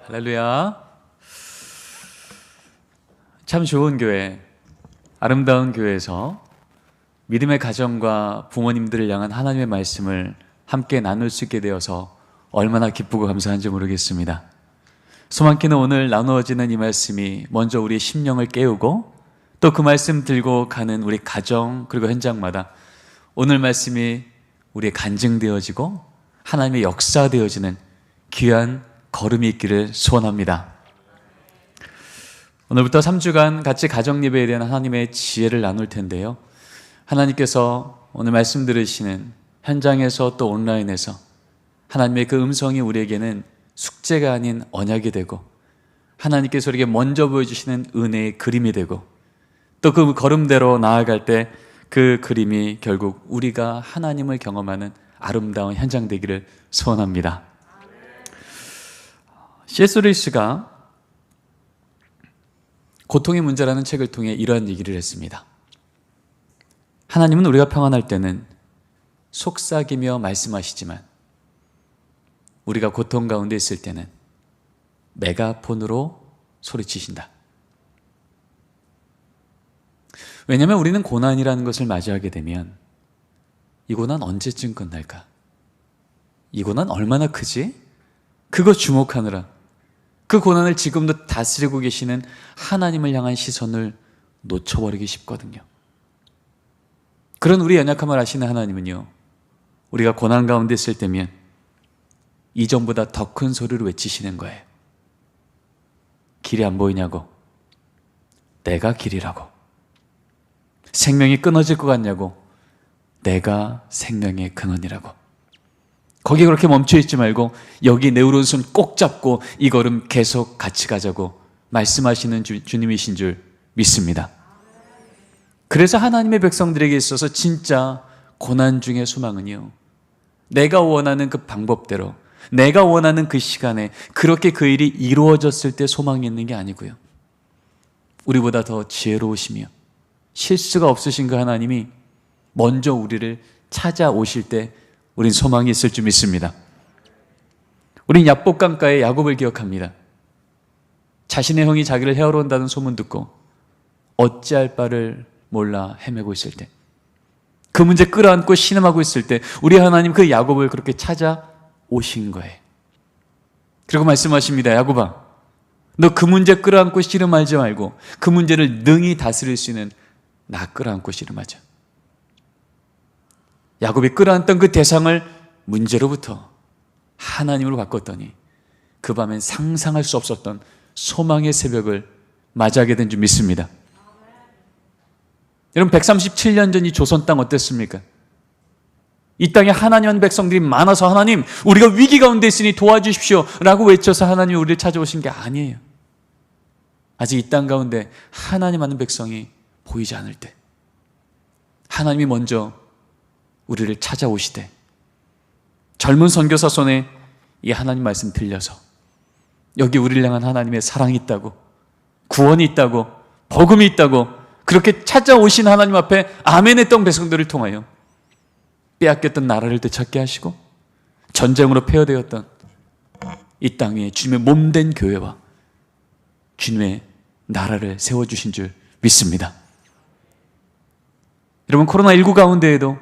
할렐루야. 참 좋은 교회, 아름다운 교회에서 믿음의 가정과 부모님들을 향한 하나님의 말씀을 함께 나눌 수 있게 되어서 얼마나 기쁘고 감사한지 모르겠습니다. 소망키는 오늘 나누어지는 이 말씀이 먼저 우리의 심령을 깨우고 또 그 말씀 들고 가는 우리 가정 그리고 현장마다 오늘 말씀이 우리의 간증되어지고 하나님의 역사되어지는 귀한 걸음이 있기를 소원합니다. 오늘부터 3주간 같이 가정예배에 대한 하나님의 지혜를 나눌 텐데요, 하나님께서 오늘 말씀 들으시는 현장에서 또 온라인에서 하나님의 그 음성이 우리에게는 숙제가 아닌 언약이 되고 하나님께서 우리에게 먼저 보여주시는 은혜의 그림이 되고 또 그 걸음대로 나아갈 때 그 그림이 결국 우리가 하나님을 경험하는 아름다운 현장 되기를 소원합니다. C.S. 루이스가 고통의 문제라는 책을 통해 이러한 얘기를 했습니다. 하나님은 우리가 평안할 때는 속삭이며 말씀하시지만 우리가 고통 가운데 있을 때는 메가폰으로 소리치신다. 왜냐하면 우리는 고난이라는 것을 맞이하게 되면 이 고난 언제쯤 끝날까? 이 고난 얼마나 크지? 그거 주목하느라 그 고난을 지금도 다스리고 계시는 하나님을 향한 시선을 놓쳐버리기 쉽거든요. 그런 우리 연약함을 아시는 하나님은요, 우리가 고난 가운데 있을 때면 이전보다 더 큰 소리로 외치시는 거예요. 길이 안 보이냐고? 내가 길이라고. 생명이 끊어질 것 같냐고? 내가 생명의 근원이라고. 거기에 그렇게 멈춰있지 말고 여기 내 오른손 꼭 잡고 이 걸음 계속 같이 가자고 말씀하시는 주님이신 줄 믿습니다. 그래서 하나님의 백성들에게 있어서 진짜 고난 중의 소망은요, 내가 원하는 그 방법대로 내가 원하는 그 시간에 그렇게 그 일이 이루어졌을 때 소망이 있는 게 아니고요, 우리보다 더 지혜로우시며 실수가 없으신 그 하나님이 먼저 우리를 찾아오실 때 우린 소망이 있을 줄 믿습니다. 우린 야복강가의 야곱을 기억합니다. 자신의 형이 자기를 해하러 온다는 소문 듣고 어찌할 바를 몰라 헤매고 있을 때, 그 문제 끌어안고 신음하고 있을 때 우리 하나님 그 야곱을 그렇게 찾아오신 거예요. 그리고 말씀하십니다. 야곱아, 너 그 문제 끌어안고 씨름하지 말고 그 문제를 능히 다스릴 수 있는 나 끌어안고 씨름하자. 야곱이 끌어안던 그 대상을 문제로부터 하나님으로 바꿨더니 그 밤엔 상상할 수 없었던 소망의 새벽을 맞이하게 된 줄 믿습니다. 여러분, 137년 전 이 조선 땅 어땠습니까? 이 땅에 하나님 백성들이 많아서 하나님, 우리가 위기 가운데 있으니 도와주십시오 라고 외쳐서 하나님이 우리를 찾아오신 게 아니에요. 아직 이 땅 가운데 하나님 아는 백성이 보이지 않을 때 하나님이 먼저 우리를 찾아오시되 젊은 선교사 손에 이 하나님 말씀 들려서 여기 우리를 향한 하나님의 사랑이 있다고, 구원이 있다고, 복음이 있다고 그렇게 찾아오신 하나님 앞에 아멘 했던 백성들을 통하여 빼앗겼던 나라를 되찾게 하시고 전쟁으로 폐허되었던 이 땅에 주님의 몸된 교회와 주님의 나라를 세워주신 줄 믿습니다. 여러분, 코로나19 가운데에도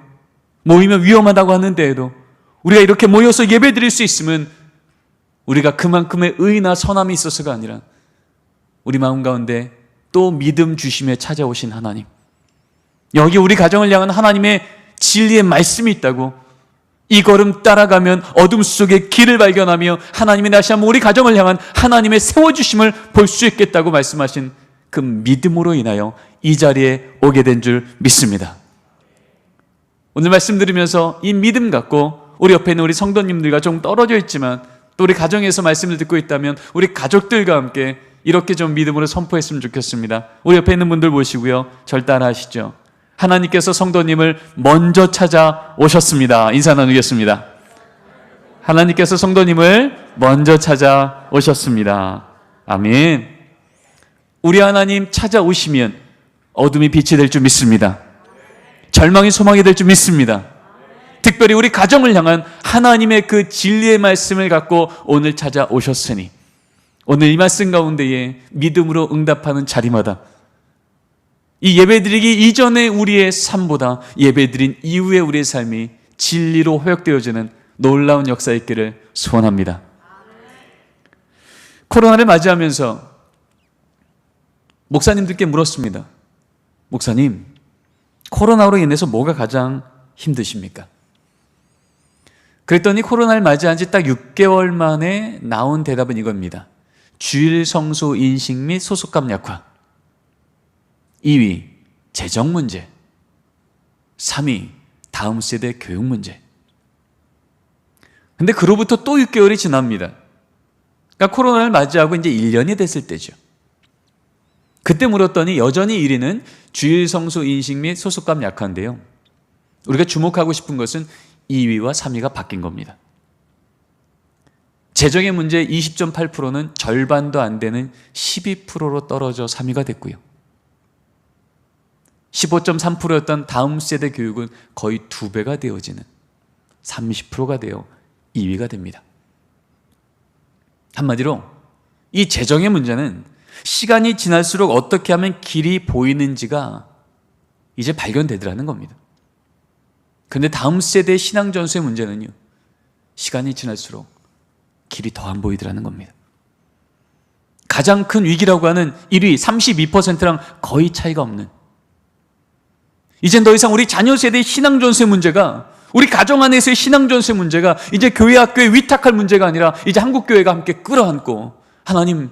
모이면 위험하다고 하는 데에도 우리가 이렇게 모여서 예배 드릴 수 있으면 우리가 그만큼의 의나 선함이 있어서가 아니라 우리 마음 가운데 또 믿음 주심에 찾아오신 하나님, 여기 우리 가정을 향한 하나님의 진리의 말씀이 있다고, 이 걸음 따라가면 어둠 속에 길을 발견하며 하나님이 다시 한번 우리 가정을 향한 하나님의 세워주심을 볼 수 있겠다고 말씀하신 그 믿음으로 인하여 이 자리에 오게 된 줄 믿습니다. 오늘 말씀 들으면서 이 믿음 갖고 우리 옆에 있는 우리 성도님들과 좀 떨어져 있지만 또 우리 가정에서 말씀을 듣고 있다면 우리 가족들과 함께 이렇게 좀 믿음으로 선포했으면 좋겠습니다. 우리 옆에 있는 분들 모시고요, 절 따라 하시죠. 하나님께서 성도님을 먼저 찾아오셨습니다. 인사 나누겠습니다. 하나님께서 성도님을 먼저 찾아오셨습니다. 아멘. 우리 하나님 찾아오시면 어둠이 빛이 될 줄 믿습니다. 절망이 소망이 될 줄 믿습니다. 특별히 우리 가정을 향한 하나님의 그 진리의 말씀을 갖고 오늘 찾아오셨으니 오늘 이 말씀 가운데에 믿음으로 응답하는 자리마다 이 예배드리기 이전의 우리의 삶보다 예배드린 이후의 우리의 삶이 진리로 회복되어지는 놀라운 역사 있기를 소원합니다. 코로나를 맞이하면서 목사님들께 물었습니다. 목사님, 코로나로 인해서 뭐가 가장 힘드십니까? 그랬더니 코로나를 맞이한 지 딱 6개월 만에 나온 대답은 이겁니다. 주일 성수 인식 및 소속감 약화. 2위, 재정 문제. 3위, 다음 세대 교육 문제. 근데 그로부터 또 6개월이 지납니다. 그러니까 코로나를 맞이하고 이제 1년이 됐을 때죠. 그때 물었더니 여전히 1위는 주일 성수 인식 및 소속감 약화인데요. 우리가 주목하고 싶은 것은 2위와 3위가 바뀐 겁니다. 재정의 문제 20.8%는 절반도 안 되는 12%로 떨어져 3위가 됐고요. 15.3%였던 다음 세대 교육은 거의 2배가 되어지는 30%가 되어 2위가 됩니다. 한마디로 이 재정의 문제는 시간이 지날수록 어떻게 하면 길이 보이는지가 이제 발견되더라는 겁니다. 그런데 다음 세대의 신앙 전수의 문제는요, 시간이 지날수록 길이 더 안 보이더라는 겁니다. 가장 큰 위기라고 하는 1위 32%랑 거의 차이가 없는, 이젠 더 이상 우리 자녀 세대의 신앙 전수의 문제가, 우리 가정 안에서의 신앙 전수의 문제가 이제 교회 학교에 위탁할 문제가 아니라 이제 한국교회가 함께 끌어안고, 하나님,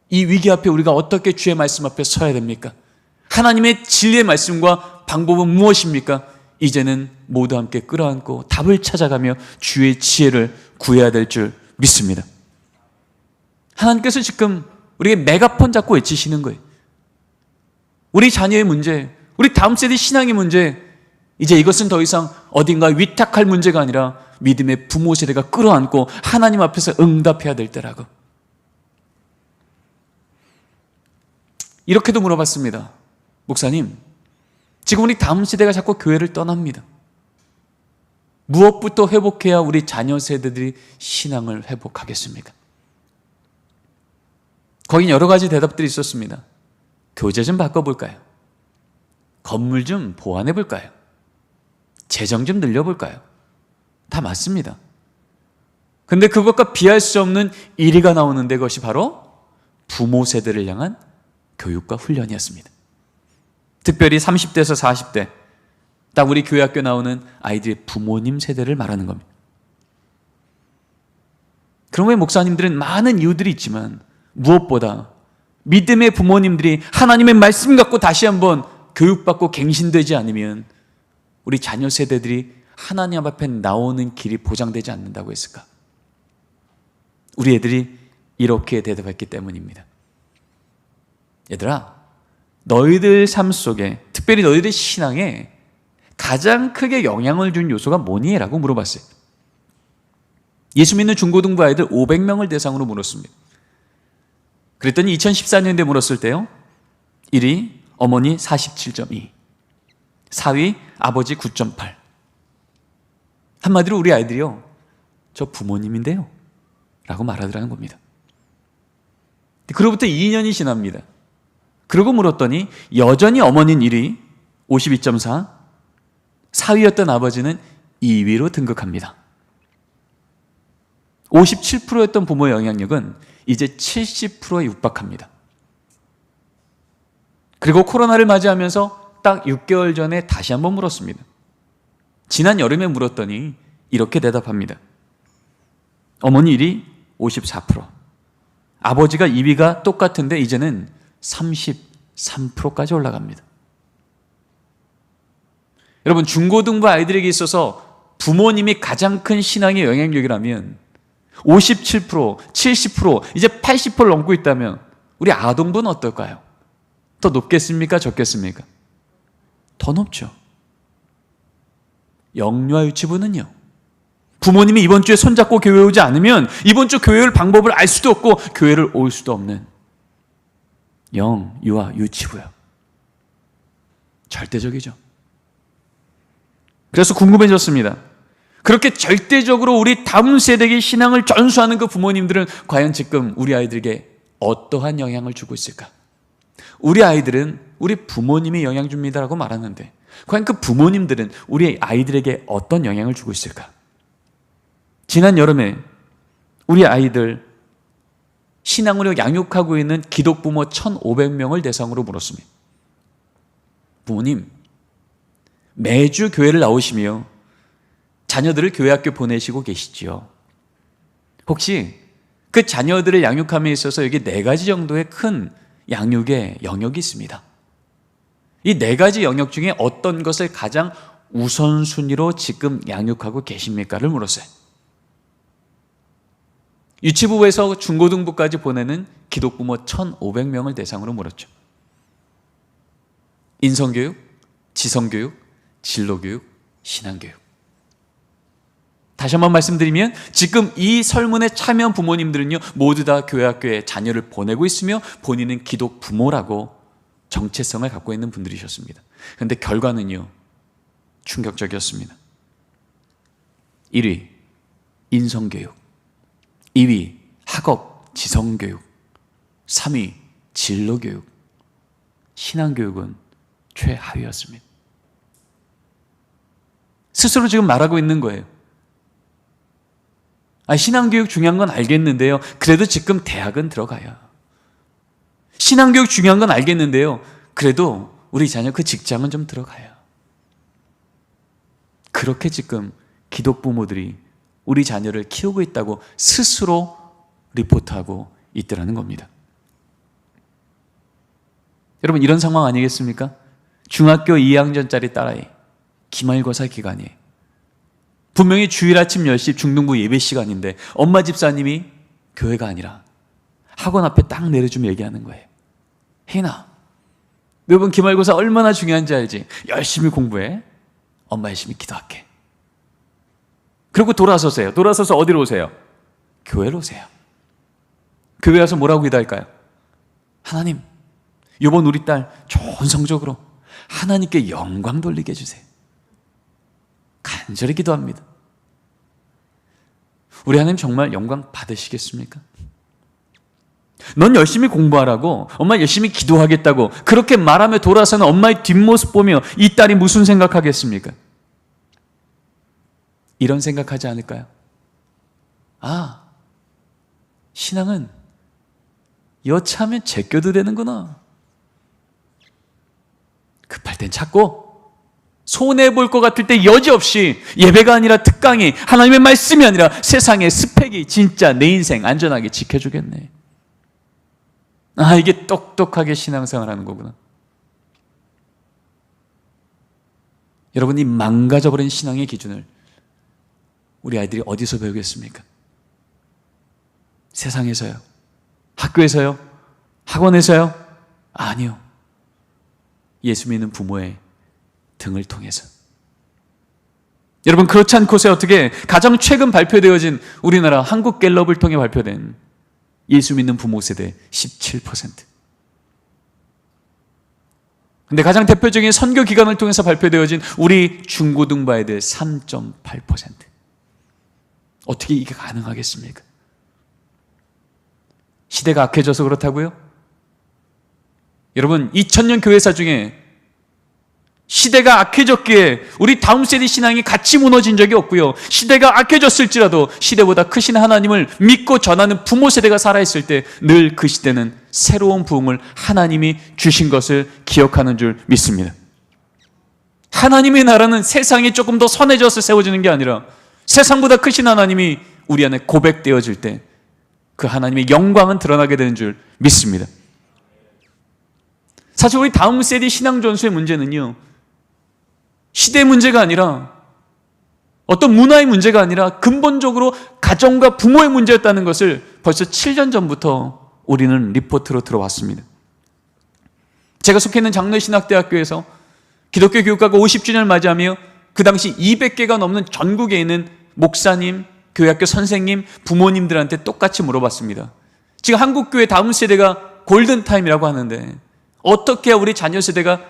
이 위기 앞에 우리가 어떻게 주의 말씀 앞에 서야 됩니까? 하나님의 진리의 말씀과 방법은 무엇입니까? 이제는 모두 함께 끌어안고 답을 찾아가며 주의 지혜를 구해야 될 줄 믿습니다. 하나님께서 지금 우리에게 메가폰 잡고 외치시는 거예요. 우리 자녀의 문제, 우리 다음 세대 신앙의 문제, 이제 이것은 더 이상 어딘가 위탁할 문제가 아니라 믿음의 부모 세대가 끌어안고 하나님 앞에서 응답해야 될 때라고. 이렇게도 물어봤습니다. 목사님, 지금 우리 다음 세대가 자꾸 교회를 떠납니다. 무엇부터 회복해야 우리 자녀 세대들이 신앙을 회복하겠습니까? 거긴 여러 가지 대답들이 있었습니다. 교재 좀 바꿔볼까요? 건물 좀 보완해볼까요? 재정 좀 늘려볼까요? 다 맞습니다. 근데 그것과 비할 수 없는 1위가 나오는데 그것이 바로 부모 세대를 향한 교육과 훈련이었습니다. 특별히 30대에서 40대, 딱 우리 교회 학교 나오는 아이들의 부모님 세대를 말하는 겁니다. 그런 왜 목사님들은 많은 이유들이 있지만 무엇보다 믿음의 부모님들이 하나님의 말씀 갖고 다시 한번 교육받고 갱신되지 않으면 우리 자녀 세대들이 하나님 앞에 나오는 길이 보장되지 않는다고 했을까? 우리 애들이 이렇게 대답했기 때문입니다. 얘들아, 너희들 삶 속에, 특별히 너희들 신앙에 가장 크게 영향을 준 요소가 뭐니? 라고 물어봤어요. 예수 믿는 중고등부 아이들 500명을 대상으로 물었습니다. 그랬더니 2014년도에 물었을 때요, 1위 어머니 47.2, 4위 아버지 9.8. 한마디로 우리 아이들이요, 저 부모님인데요 라고 말하더라는 겁니다. 그로부터 2년이 지납니다. 그러고 물었더니 여전히 어머니는 1위 52.4, 4위였던 아버지는 2위로 등극합니다. 57%였던 부모의 영향력은 이제 70%에 육박합니다. 그리고 코로나를 맞이하면서 딱 6개월 전에 다시 한번 물었습니다. 지난 여름에 물었더니 이렇게 대답합니다. 어머니 1위 54%, 아버지가 2위가 똑같은데 이제는 33%까지 올라갑니다. 여러분, 중고등부 아이들에게 있어서 부모님이 가장 큰 신앙의 영향력이라면 57%, 70%, 이제 80%를 넘고 있다면 우리 아동부는 어떨까요? 더 높겠습니까? 적겠습니까? 더 높죠. 영유아 유치부는요, 부모님이 이번 주에 손잡고 교회 오지 않으면 이번 주 교회 올 방법을 알 수도 없고 교회를 올 수도 없는 영, 유아, 유치부요. 절대적이죠. 그래서 궁금해졌습니다. 그렇게 절대적으로 우리 다음 세대에게 신앙을 전수하는 그 부모님들은 과연 지금 우리 아이들에게 어떠한 영향을 주고 있을까? 우리 아이들은 우리 부모님이 영향 줍니다라고 말하는데 과연 그 부모님들은 우리 아이들에게 어떤 영향을 주고 있을까? 지난 여름에 우리 아이들 신앙으로 양육하고 있는 기독부모 1,500명을 대상으로 물었습니다. 부모님, 매주 교회를 나오시며 자녀들을 교회 학교 보내시고 계시지요. 혹시 그 자녀들을 양육함에 있어서 여기 4가지 정도의 큰 양육의 영역이 있습니다. 이 4가지 영역 중에 어떤 것을 가장 우선순위로 지금 양육하고 계십니까를 물었어요. 유치부에서 중고등부까지 보내는 기독부모 1,500명을 대상으로 물었죠. 인성교육, 지성교육, 진로교육, 신앙교육. 다시 한번 말씀드리면 지금 이 설문에 참여한 부모님들은요 모두 다 교회 학교에 자녀를 보내고 있으며 본인은 기독 부모라고 정체성을 갖고 있는 분들이셨습니다. 그런데 결과는요 충격적이었습니다. 1위 인성교육, 2위 학업 지성교육, 3위 진로교육, 신앙교육은 최하위였습니다. 스스로 지금 말하고 있는 거예요. 신앙교육 중요한 건 알겠는데요. 그래도 지금 대학은 들어가요. 신앙교육 중요한 건 알겠는데요. 그래도 우리 자녀 그 직장은 좀 들어가요. 그렇게 지금 기독부모들이 우리 자녀를 키우고 있다고 스스로 리포트하고 있더라는 겁니다. 여러분 이런 상황 아니겠습니까? 중학교 2학년짜리 딸아이 기말고사 기간이에요. 분명히 주일 아침 10시 중등부 예배 시간인데 엄마 집사님이 교회가 아니라 학원 앞에 딱 내려주면 얘기하는 거예요. 혜인아, 이번 기말고사 얼마나 중요한지 알지? 열심히 공부해. 엄마 열심히 기도할게. 그리고 돌아서세요. 돌아서서 어디로 오세요? 교회로 오세요. 교회 와서 뭐라고 기도할까요? 하나님, 이번 우리 딸 좋은 성적으로 하나님께 영광 돌리게 해주세요. 간절히 기도합니다. 우리 하나님 정말 영광 받으시겠습니까? 넌 열심히 공부하라고, 엄마 열심히 기도하겠다고 그렇게 말하며 돌아서는 엄마의 뒷모습 보며 이 딸이 무슨 생각하겠습니까? 이런 생각하지 않을까요? 신앙은 여차하면 제껴도 되는구나. 급할 땐 찾고 손해볼 것 같을 때 여지없이 예배가 아니라 특강이, 하나님의 말씀이 아니라 세상의 스펙이 진짜 내 인생 안전하게 지켜주겠네. 이게 똑똑하게 신앙생활 하는 거구나. 여러분, 이 망가져버린 신앙의 기준을 우리 아이들이 어디서 배우겠습니까? 세상에서요? 학교에서요? 학원에서요? 아니요. 예수 믿는 부모의 등을 통해서. 여러분, 그렇지 않고서 어떻게 가장 최근 발표되어진 우리나라 한국갤럽을 통해 발표된 예수 믿는 부모 세대 17%. 근데 가장 대표적인 선교 기관을 통해서 발표되어진 우리 중고등부 아이들 3.8%. 어떻게 이게 가능하겠습니까? 시대가 악해져서 그렇다고요? 여러분, 2000년 교회사 중에 시대가 악해졌기에 우리 다음 세대 신앙이 같이 무너진 적이 없고요. 시대가 악해졌을지라도 시대보다 크신 하나님을 믿고 전하는 부모 세대가 살아있을 때 늘 그 시대는 새로운 부흥을 하나님이 주신 것을 기억하는 줄 믿습니다. 하나님의 나라는 세상이 조금 더 선해져서 세워지는 게 아니라 세상보다 크신 하나님이 우리 안에 고백되어질 때 그 하나님의 영광은 드러나게 되는 줄 믿습니다. 사실 우리 다음 세대 신앙 전수의 문제는요, 시대 문제가 아니라 어떤 문화의 문제가 아니라 근본적으로 가정과 부모의 문제였다는 것을 벌써 7년 전부터 우리는 리포트로 들어왔습니다. 제가 속해 있는 장로신학대학교에서 기독교 교육과가 50주년을 맞이하며 그 당시 200개가 넘는 전국에 있는 목사님, 교회학교 선생님, 부모님들한테 똑같이 물어봤습니다. 지금 한국교회 다음 세대가 골든타임이라고 하는데 어떻게 해야 우리 자녀 세대가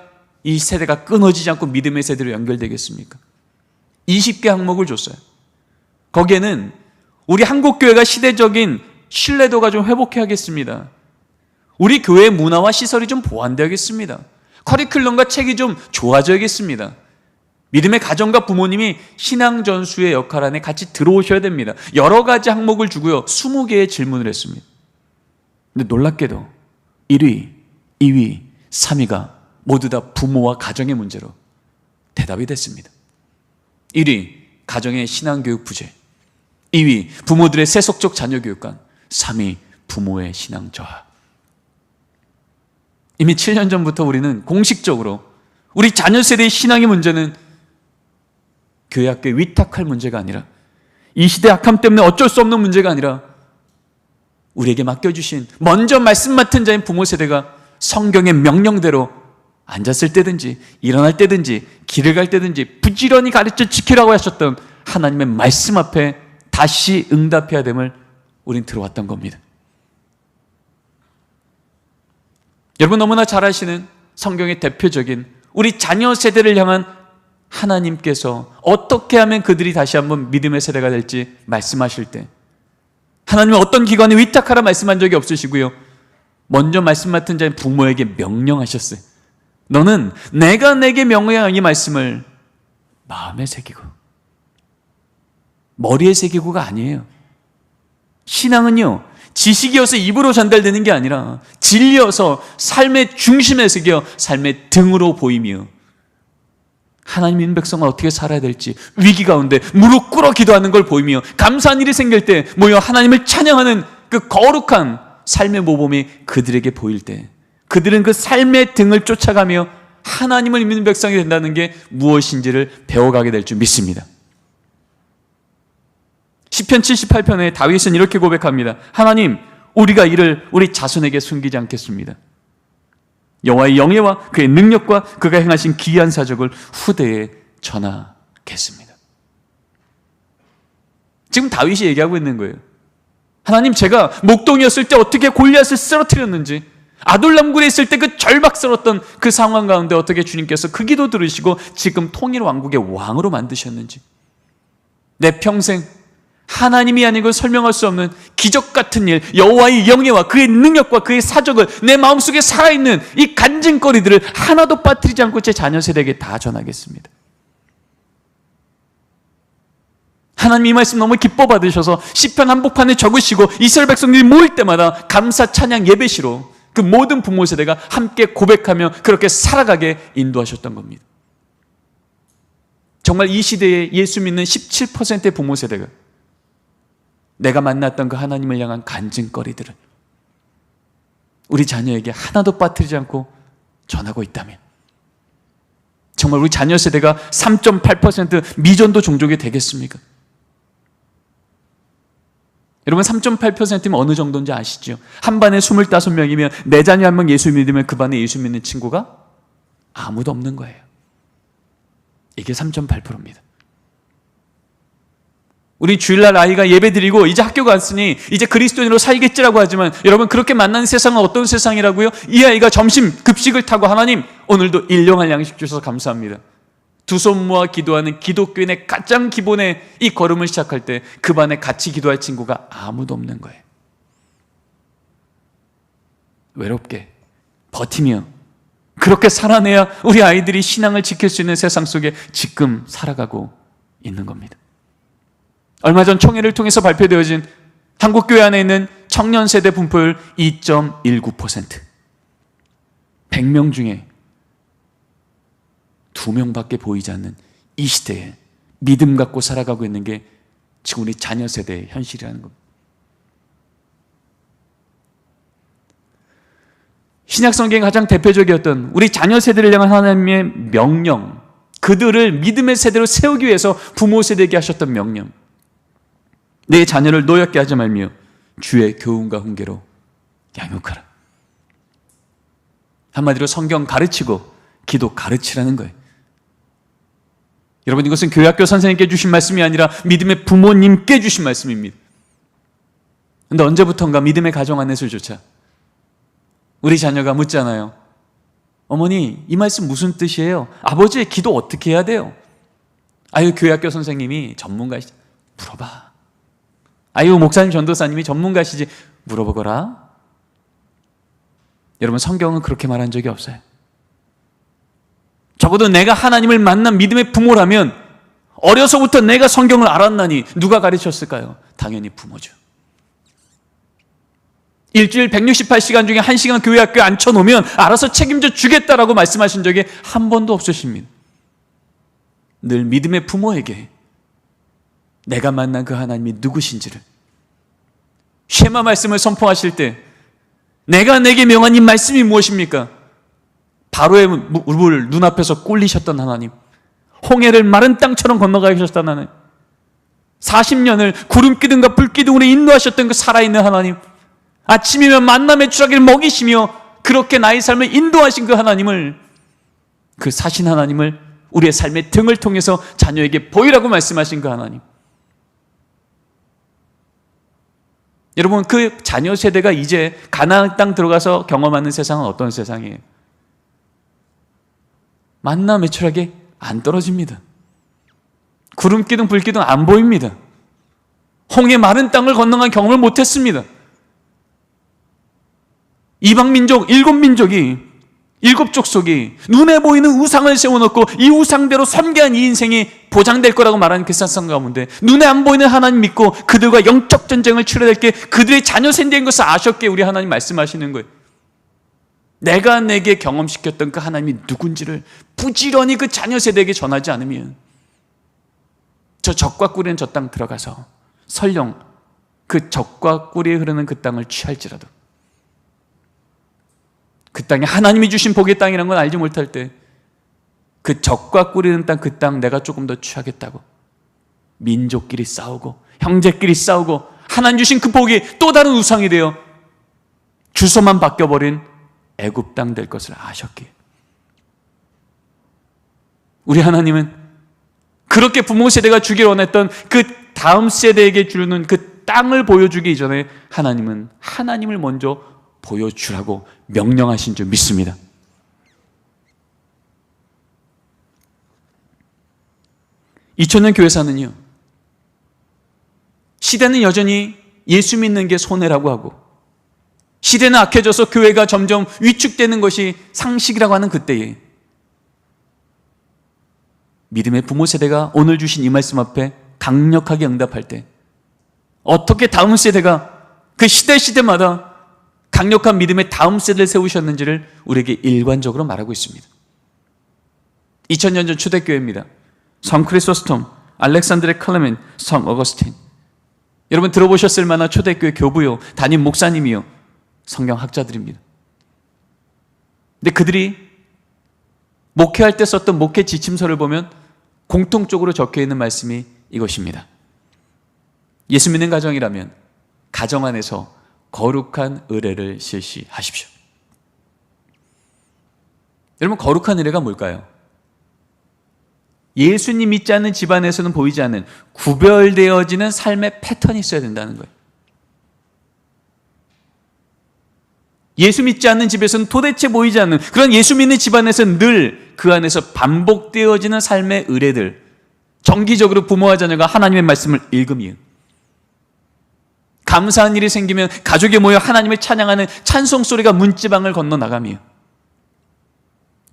이 세대가 끊어지지 않고 믿음의 세대로 연결되겠습니까? 20개 항목을 줬어요. 거기에는 우리 한국교회가 시대적인 신뢰도가 좀 회복해야겠습니다. 우리 교회의 문화와 시설이 좀 보완되어야겠습니다. 커리큘럼과 책이 좀 좋아져야겠습니다. 믿음의 가정과 부모님이 신앙전수의 역할 안에 같이 들어오셔야 됩니다. 여러 가지 항목을 주고요. 20개의 질문을 했습니다. 근데 놀랍게도 1위, 2위, 3위가 모두 다 부모와 가정의 문제로 대답이 됐습니다. 1위, 가정의 신앙교육 부재. 2위, 부모들의 세속적 자녀교육관. 3위, 부모의 신앙 저하. 이미 7년 전부터 우리는 공식적으로 우리 자녀 세대의 신앙의 문제는 교회 학교에 위탁할 문제가 아니라, 이 시대 악함 때문에 어쩔 수 없는 문제가 아니라, 우리에게 맡겨주신 먼저 말씀 맡은 자인 부모 세대가 성경의 명령대로 앉았을 때든지 일어날 때든지 길을 갈 때든지 부지런히 가르쳐 지키라고 하셨던 하나님의 말씀 앞에 다시 응답해야 됨을 우린 들어왔던 겁니다. 여러분 너무나 잘 아시는 성경의 대표적인 우리 자녀 세대를 향한 하나님께서 어떻게 하면 그들이 다시 한번 믿음의 세대가 될지 말씀하실 때, 하나님은 어떤 기관에 위탁하라 말씀한 적이 없으시고요, 먼저 말씀 맡은 자인 부모에게 명령하셨어요. 너는 내가 내게 명령한 이 말씀을 마음에 새기고, 머리에 새기고가 아니에요. 신앙은요, 지식이어서 입으로 전달되는 게 아니라 진리여서 삶의 중심에 새겨 삶의 등으로 보이며, 하나님 믿는 백성은 어떻게 살아야 될지 위기 가운데 무릎 꿇어 기도하는 걸 보이며, 감사한 일이 생길 때 모여 하나님을 찬양하는 그 거룩한 삶의 모범이 그들에게 보일 때, 그들은 그 삶의 등을 쫓아가며 하나님을 믿는 백성이 된다는 게 무엇인지를 배워가게 될 줄 믿습니다. 시편 78편에 다윗은 이렇게 고백합니다. 하나님, 우리가 이를 우리 자손에게 숨기지 않겠습니다. 여호와의 영예와 그의 능력과 그가 행하신 기이한 사적을 후대에 전하겠습니다. 지금 다윗이 얘기하고 있는 거예요. 하나님, 제가 목동이었을 때 어떻게 골리앗을 쓰러뜨렸는지, 아둘람굴에 있을 때 그 절박스러웠던 그 상황 가운데 어떻게 주님께서 그 기도 들으시고 지금 통일 왕국의 왕으로 만드셨는지, 내 평생 하나님이 아니고 설명할 수 없는 기적 같은 일, 여호와의 영예와 그의 능력과 그의 사적을 내 마음속에 살아있는 이 간증거리들을 하나도 빠뜨리지 않고 제 자녀 세대에게 다 전하겠습니다. 하나님 이 말씀 너무 기뻐 받으셔서 시편 한복판에 적으시고 이스라엘 백성들이 모일 때마다 감사 찬양 예배시로 그 모든 부모 세대가 함께 고백하며 그렇게 살아가게 인도하셨던 겁니다. 정말 이 시대에 예수 믿는 17%의 부모 세대가 내가 만났던 그 하나님을 향한 간증거리들을 우리 자녀에게 하나도 빠뜨리지 않고 전하고 있다면, 정말 우리 자녀 세대가 3.8% 미전도 종족이 되겠습니까? 여러분, 3.8%면 어느 정도인지 아시죠? 한 반에 25명이면 내 자녀 한 명 예수 믿으면 그 반에 예수 믿는 친구가 아무도 없는 거예요. 이게 3.8%입니다. 우리 주일날 아이가 예배 드리고 이제 학교 갔으니 이제 그리스도인으로 살겠지라고 하지만, 여러분, 그렇게 만나는 세상은 어떤 세상이라고요? 이 아이가 점심 급식을 타고 하나님 오늘도 일용할 양식 주셔서 감사합니다, 두 손 모아 기도하는 기독교인의 가장 기본의 이 걸음을 시작할 때 그 반에 같이 기도할 친구가 아무도 없는 거예요. 외롭게 버티며 그렇게 살아내야 우리 아이들이 신앙을 지킬 수 있는 세상 속에 지금 살아가고 있는 겁니다. 얼마 전 총회를 통해서 발표되어진 한국교회 안에 있는 청년 세대 분포율 2.19%. 100명 중에 2명밖에 보이지 않는 이 시대에 믿음 갖고 살아가고 있는 게 지금 우리 자녀 세대의 현실이라는 겁니다. 신약 성경의 가장 대표적이었던 우리 자녀 세대를 향한 하나님의 명령, 그들을 믿음의 세대로 세우기 위해서 부모 세대에게 하셨던 명령, 내 자녀를 노엽게 하지 말며 주의 교훈과 훈계로 양육하라. 한마디로 성경 가르치고 기도 가르치라는 거예요. 여러분, 이것은 교회학교 선생님께 주신 말씀이 아니라 믿음의 부모님께 주신 말씀입니다. 그런데 언제부턴가 믿음의 가정 안에서조차 우리 자녀가 묻잖아요. 어머니, 이 말씀 무슨 뜻이에요? 아버지의 기도 어떻게 해야 돼요? 아유, 교회학교 선생님이 전문가시죠. 물어봐. 아유, 목사님, 전도사님이 전문가시지, 물어보거라. 여러분, 성경은 그렇게 말한 적이 없어요. 적어도 내가 하나님을 만난 믿음의 부모라면 어려서부터 내가 성경을 알았나니 누가 가르쳤을까요? 당연히 부모죠. 일주일 168시간 중에 1시간 교회 학교에 앉혀놓으면 알아서 책임져 주겠다라고 말씀하신 적이 한 번도 없으십니다. 늘 믿음의 부모에게 내가 만난 그 하나님이 누구신지를, 쉐마 말씀을 선포하실 때 내가 내게 명한 이 말씀이 무엇입니까? 바로의 물을 눈앞에서 꿀리셨던 하나님, 홍해를 마른 땅처럼 건너가게 하셨던 하나님, 40년을 구름기둥과 불기둥으로 인도하셨던 그 살아있는 하나님, 아침이면 만남의 추라기를 먹이시며 그렇게 나의 삶을 인도하신 그 하나님을, 그 사신 하나님을 우리의 삶의 등을 통해서 자녀에게 보이라고 말씀하신 그 하나님. 여러분, 그 자녀 세대가 이제 가나안 땅 들어가서 경험하는 세상은 어떤 세상이에요? 만나 매출하게 안 떨어집니다. 구름기둥 불기둥 안 보입니다. 홍해 마른 땅을 건너간 경험을 못했습니다. 이방민족 7민족이, 7족속이 눈에 보이는 우상을 세워놓고 이 우상대로 섬기한 이 인생이 보장될 거라고 말하는 그 세상 가운데 눈에 안 보이는 하나님 믿고 그들과 영적 전쟁을 치러야 될 게 그들의 자녀 세대인 것을 아셨기에 우리 하나님 말씀하시는 거예요. 내가 내게 경험시켰던 그 하나님이 누군지를 부지런히 그 자녀 세대에게 전하지 않으면 저 적과 꿀인 저 땅 들어가서 설령 그 적과 꿀이 흐르는 그 땅을 취할지라도, 그 땅이 하나님이 주신 복의 땅이라는 건 알지 못할 때 그 적과 꿀이는 땅, 그 땅 내가 조금 더 취하겠다고 민족끼리 싸우고 형제끼리 싸우고 하나님 주신 그 복이 또 다른 우상이 되어 주소만 바뀌어버린 애굽 땅 될 것을 아셨기에 우리 하나님은 그렇게 부모 세대가 주길 원했던 그 다음 세대에게 주는 그 땅을 보여주기 이전에 하나님은 하나님을 먼저 보여주라고 명령하신 줄 믿습니다. (2000년) 교회사는요, 시대는 여전히 예수 믿는 게 손해라고 하고 시대는 악해져서 교회가 점점 위축되는 것이 상식이라고 하는 그때에 믿음의 부모 세대가 오늘 주신 이 말씀 앞에 강력하게 응답할 때 어떻게 다음 세대가 그 시대마다 강력한 믿음의 다음 세대를 세우셨는지를 우리에게 일관적으로 말하고 있습니다. 2000년 전 초대교회입니다. 성 크리소스톰, 알렉산드레 클레멘, 성 어거스틴. 여러분 들어보셨을 만한 초대교회 교부요, 담임 목사님이요, 성경학자들입니다. 근데 그들이 목회할 때 썼던 목회 지침서를 보면 공통적으로 적혀있는 말씀이 이것입니다. 예수 믿는 가정이라면 가정 안에서 거룩한 의례를 실시하십시오. 여러분, 거룩한 의례가 뭘까요? 예수님 믿지 않는 집안에서는 보이지 않는 구별되어지는 삶의 패턴이 있어야 된다는 거예요. 예수 믿지 않는 집에서는 도대체 보이지 않는, 그런 예수 믿는 집안에서는 늘 그 안에서 반복되어지는 삶의 의례들, 정기적으로 부모와 자녀가 하나님의 말씀을 읽으며, 감사한 일이 생기면 가족이 모여 하나님을 찬양하는 찬송 소리가 문지방을 건너나가며,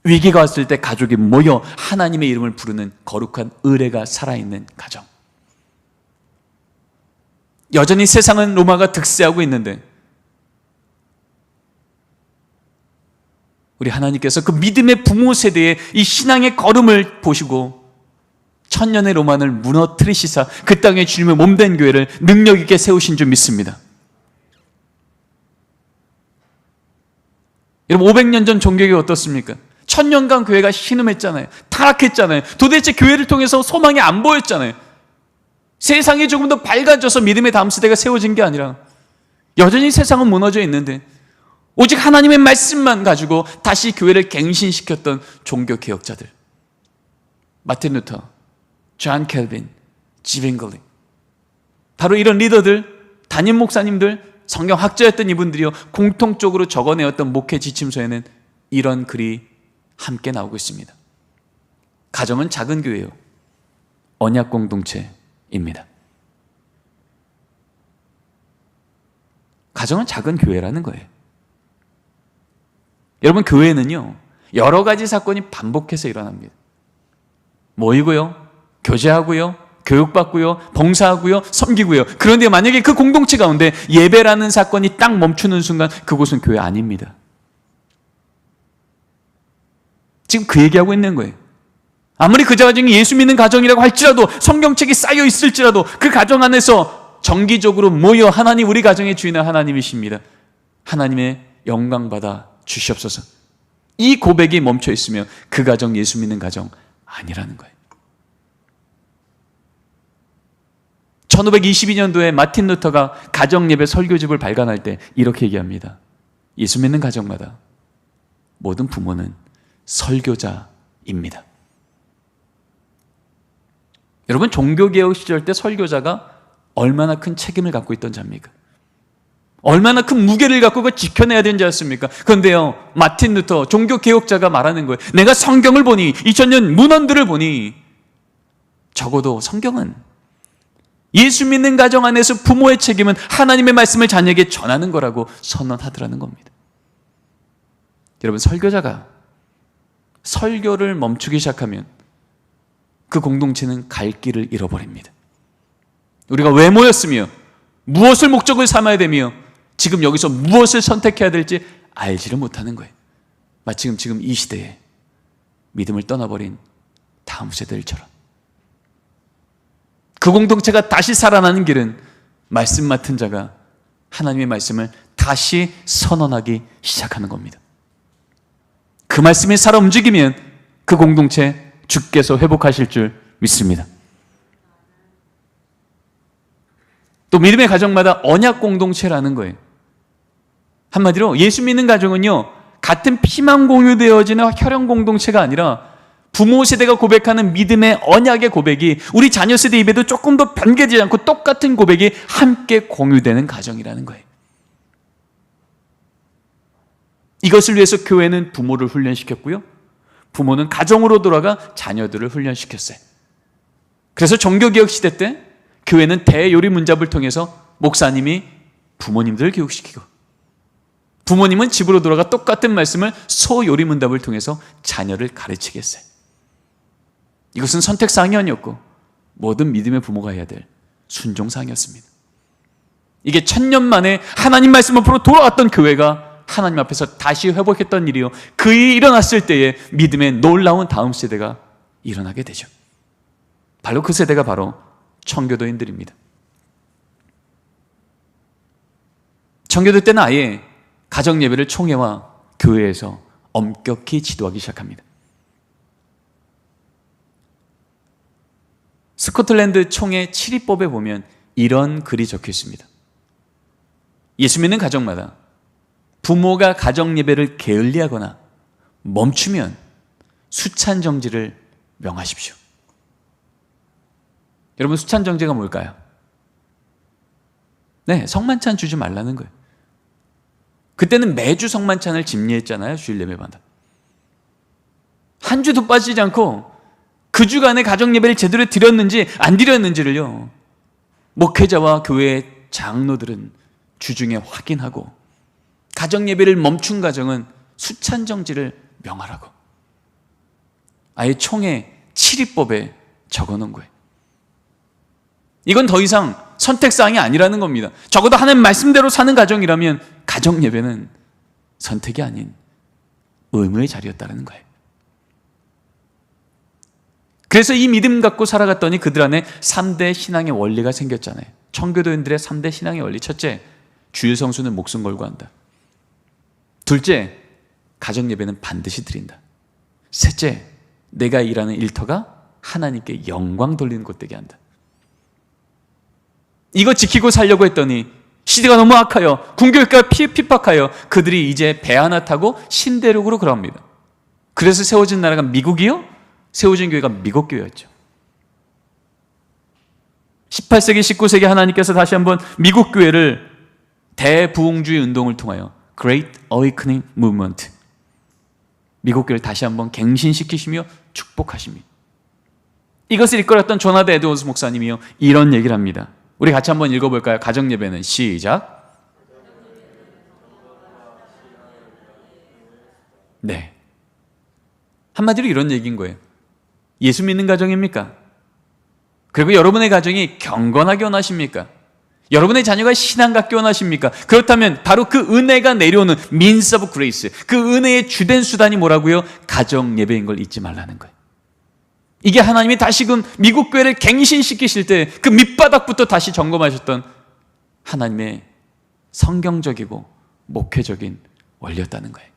위기가 왔을 때 가족이 모여 하나님의 이름을 부르는 거룩한 의례가 살아있는 가정. 여전히 세상은 로마가 득세하고 있는데 우리 하나님께서 그 믿음의 부모 세대의 이 신앙의 걸음을 보시고 1000년의 로마를 무너뜨리시사 그 땅에 주님의 몸된 교회를 능력 있게 세우신 줄 믿습니다. 여러분, 500년 전 종교가 어떻습니까? 1000년간 교회가 신음했잖아요. 타락했잖아요. 도대체 교회를 통해서 소망이 안 보였잖아요. 세상이 조금 더 밝아져서 믿음의 다음 세대가 세워진 게 아니라 여전히 세상은 무너져 있는데 오직 하나님의 말씀만 가지고 다시 교회를 갱신시켰던 종교 개혁자들, 마틴 루터, 존 켈빈, 지빙글리, 바로 이런 리더들, 담임 목사님들, 성경학자였던 이분들이요, 공통적으로 적어내었던 목회 지침서에는 이런 글이 함께 나오고 있습니다. 가정은 작은 교회요, 언약 공동체입니다. 가정은 작은 교회라는 거예요. 여러분, 교회는요, 여러 가지 사건이 반복해서 일어납니다. 모이고요, 교제하고요, 교육받고요, 봉사하고요, 섬기고요. 그런데 만약에 그 공동체 가운데 예배라는 사건이 딱 멈추는 순간 그곳은 교회 아닙니다. 지금 그 얘기하고 있는 거예요. 아무리 그 가정이 예수 믿는 가정이라고 할지라도, 성경책이 쌓여 있을지라도 그 가정 안에서 정기적으로 모여 하나님, 우리 가정의 주인은 하나님이십니다, 하나님의 영광 받아 주시옵소서, 이 고백이 멈춰 있으면 그 가정 예수 믿는 가정 아니라는 거예요. 1522년도에 마틴 루터가 가정예배 설교집을 발간할 때 이렇게 얘기합니다. 예수 믿는 가정마다 모든 부모는 설교자입니다. 여러분, 종교개혁 시절 때 설교자가 얼마나 큰 책임을 갖고 있던 자입니까? 얼마나 큰 무게를 갖고 그걸 지켜내야 되는 자였습니까? 그런데요, 마틴 루터 종교개혁자가 말하는 거예요. 내가 성경을 보니, 2000년 문헌들을 보니 적어도 성경은 예수 믿는 가정 안에서 부모의 책임은 하나님의 말씀을 자녀에게 전하는 거라고 선언하더라는 겁니다. 여러분, 설교자가 설교를 멈추기 시작하면 그 공동체는 갈 길을 잃어버립니다. 우리가 왜 모였으며 무엇을 목적을 삼아야 되며 지금 여기서 무엇을 선택해야 될지 알지를 못하는 거예요. 마치 지금 이 시대에 믿음을 떠나버린 다음 세대들처럼. 그 공동체가 다시 살아나는 길은 말씀 맡은 자가 하나님의 말씀을 다시 선언하기 시작하는 겁니다. 그 말씀이 살아 움직이면 그 공동체 주께서 회복하실 줄 믿습니다. 또 믿음의 가정마다 언약 공동체라는 거예요. 한마디로 예수 믿는 가정은요, 같은 피만 공유되어지는 혈연 공동체가 아니라 부모 세대가 고백하는 믿음의 언약의 고백이 우리 자녀 세대 입에도 조금 더 변개되지 않고 똑같은 고백이 함께 공유되는 가정이라는 거예요. 이것을 위해서 교회는 부모를 훈련시켰고요, 부모는 가정으로 돌아가 자녀들을 훈련시켰어요. 그래서 종교개혁 시대 때 교회는 대요리 문잡을 통해서 목사님이 부모님들을 교육시키고, 부모님은 집으로 돌아가 똑같은 말씀을 소요리 문답을 통해서 자녀를 가르치게 했어요. 이것은 선택사항이 아니었고 모든 믿음의 부모가 해야 될 순종사항이었습니다. 이게 1000년 만에 하나님 말씀 앞으로 돌아왔던 교회가 하나님 앞에서 다시 회복했던 일이요, 그 일이 일어났을 때에 믿음의 놀라운 다음 세대가 일어나게 되죠. 바로 그 세대가 바로 청교도인들입니다. 청교도 때는 아예 가정예배를 총회와 교회에서 엄격히 지도하기 시작합니다. 스코틀랜드 총회 7위법에 보면 이런 글이 적혀 있습니다. 예수 믿는 가정마다 부모가 가정예배를 게을리하거나 멈추면 수찬정지를 명하십시오. 여러분, 수찬정지가 뭘까요? 네, 성만찬 주지 말라는 거예요. 그때는 매주 성만찬을 집례했잖아요, 주일 예배마다. 한 주도 빠지지 않고 그 주간에 가정예배를 제대로 드렸는지 안 드렸는지를요, 목회자와 교회 장로들은 주중에 확인하고 가정예배를 멈춘 가정은 수찬정지를 명하라고 아예 총회 7위법에 적어놓은 거예요. 이건 더 이상 선택사항이 아니라는 겁니다. 적어도 하나님 말씀대로 사는 가정이라면 가정예배는 선택이 아닌 의무의 자리였다는 거예요. 그래서 이 믿음 갖고 살아갔더니 그들 안에 3대 신앙의 원리가 생겼잖아요. 청교도인들의 3대 신앙의 원리. 첫째, 주일 성수는 목숨 걸고 한다. 둘째, 가정예배는 반드시 드린다. 셋째, 내가 일하는 일터가 하나님께 영광 돌리는 곳 되게 한다. 이거 지키고 살려고 했더니 시대가 너무 악하여 궁교육가 핍박하여 그들이 이제 배 하나 타고 신대륙으로 걸어갑니다. 그래서 세워진 나라가 미국이요? 세워진 교회가 미국 교회였죠. 18세기, 19세기 하나님께서 다시 한번 미국 교회를 대부흥주의 운동을 통하여 Great Awakening Movement, 미국 교회를 다시 한번 갱신시키시며 축복하십니다. 이것을 이끌었던 존 하드 에드워즈 목사님이요, 이런 얘기를 합니다. 우리 같이 한번 읽어볼까요? 가정예배는 시작. 네. 한마디로 이런 얘기인 거예요. 예수 믿는 가정입니까? 그리고 여러분의 가정이 경건하게 원하십니까? 여러분의 자녀가 신앙답게 원하십니까? 그렇다면 바로 그 은혜가 내려오는 means of grace, 그 은혜의 주된 수단이 뭐라고요? 가정 예배인 걸 잊지 말라는 거예요. 이게 하나님이 다시금 미국 교회를 갱신시키실 때 그 밑바닥부터 다시 점검하셨던 하나님의 성경적이고 목회적인 원리였다는 거예요.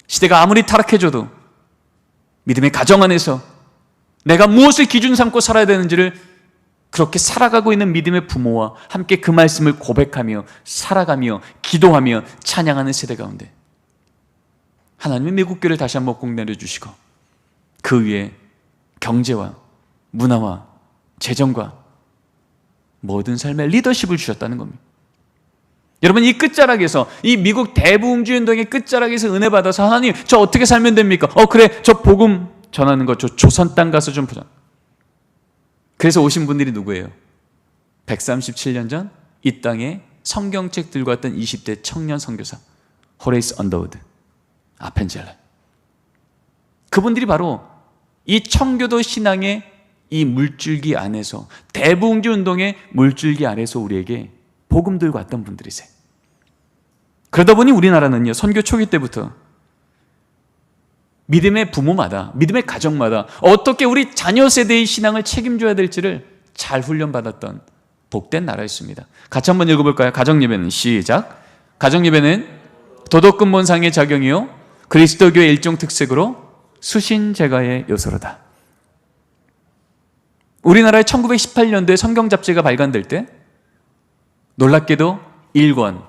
시대가 아무리 타락해져도 믿음의 가정 안에서 내가 무엇을 기준 삼고 살아야 되는지를 그렇게 살아가고 있는 믿음의 부모와 함께 그 말씀을 고백하며 살아가며 기도하며 찬양하는 세대 가운데 하나님의 미국교회를 다시 한번 꼭 내려주시고 그 위에 경제와 문화와 재정과 모든 삶의 리더십을 주셨다는 겁니다. 여러분, 이 끝자락에서, 이 미국 대부흥주의 운동의 끝자락에서 은혜 받아서 하나님 저 어떻게 살면 됩니까? 그래, 저 복음 전하는 거 저 조선 땅 가서 좀 보자. 그래서 오신 분들이 누구예요? 137년 전 이 땅에 성경책 들고 왔던 20대 청년 선교사 호레이스 언더우드, 아펜젤라. 그분들이 바로 이 청교도 신앙의 이 물줄기 안에서, 대부흥주 운동의 물줄기 안에서 우리에게 복음 들고 왔던 분들이세요. 그러다 보니 우리나라는요, 선교 초기 때부터 믿음의 부모마다, 믿음의 가정마다 어떻게 우리 자녀 세대의 신앙을 책임져야 될지를 잘 훈련받았던 복된 나라였습니다. 같이 한번 읽어볼까요? 가정예배는 시작. 가정예배는 도덕근본상의 작용이요 그리스도교의 일종 특색으로 수신제가의 요소로다. 우리나라의 1918년도에 성경 잡지가 발간될 때 놀랍게도 1권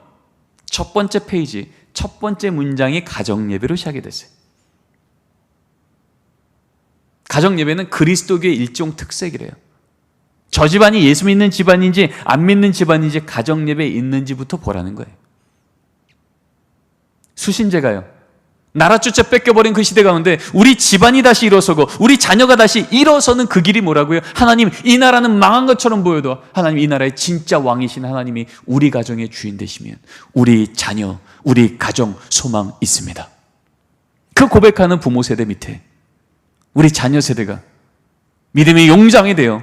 첫 번째 페이지 첫 번째 문장이 가정예배로 시작이 됐어요. 가정예배는 그리스도교의 일종 특색이래요. 저 집안이 예수 믿는 집안인지 안 믿는 집안인지 가정예배에 있는지부터 보라는 거예요. 수신제가요, 나라 주체 뺏겨버린 그 시대 가운데 우리 집안이 다시 일어서고 우리 자녀가 다시 일어서는 그 길이 뭐라고요? 하나님, 이 나라는 망한 것처럼 보여도 하나님, 이 나라의 진짜 왕이신 하나님이 우리 가정의 주인 되시면 우리 자녀, 우리 가정 소망 있습니다. 그 고백하는 부모 세대 밑에 우리 자녀 세대가 믿음의 용장이 되어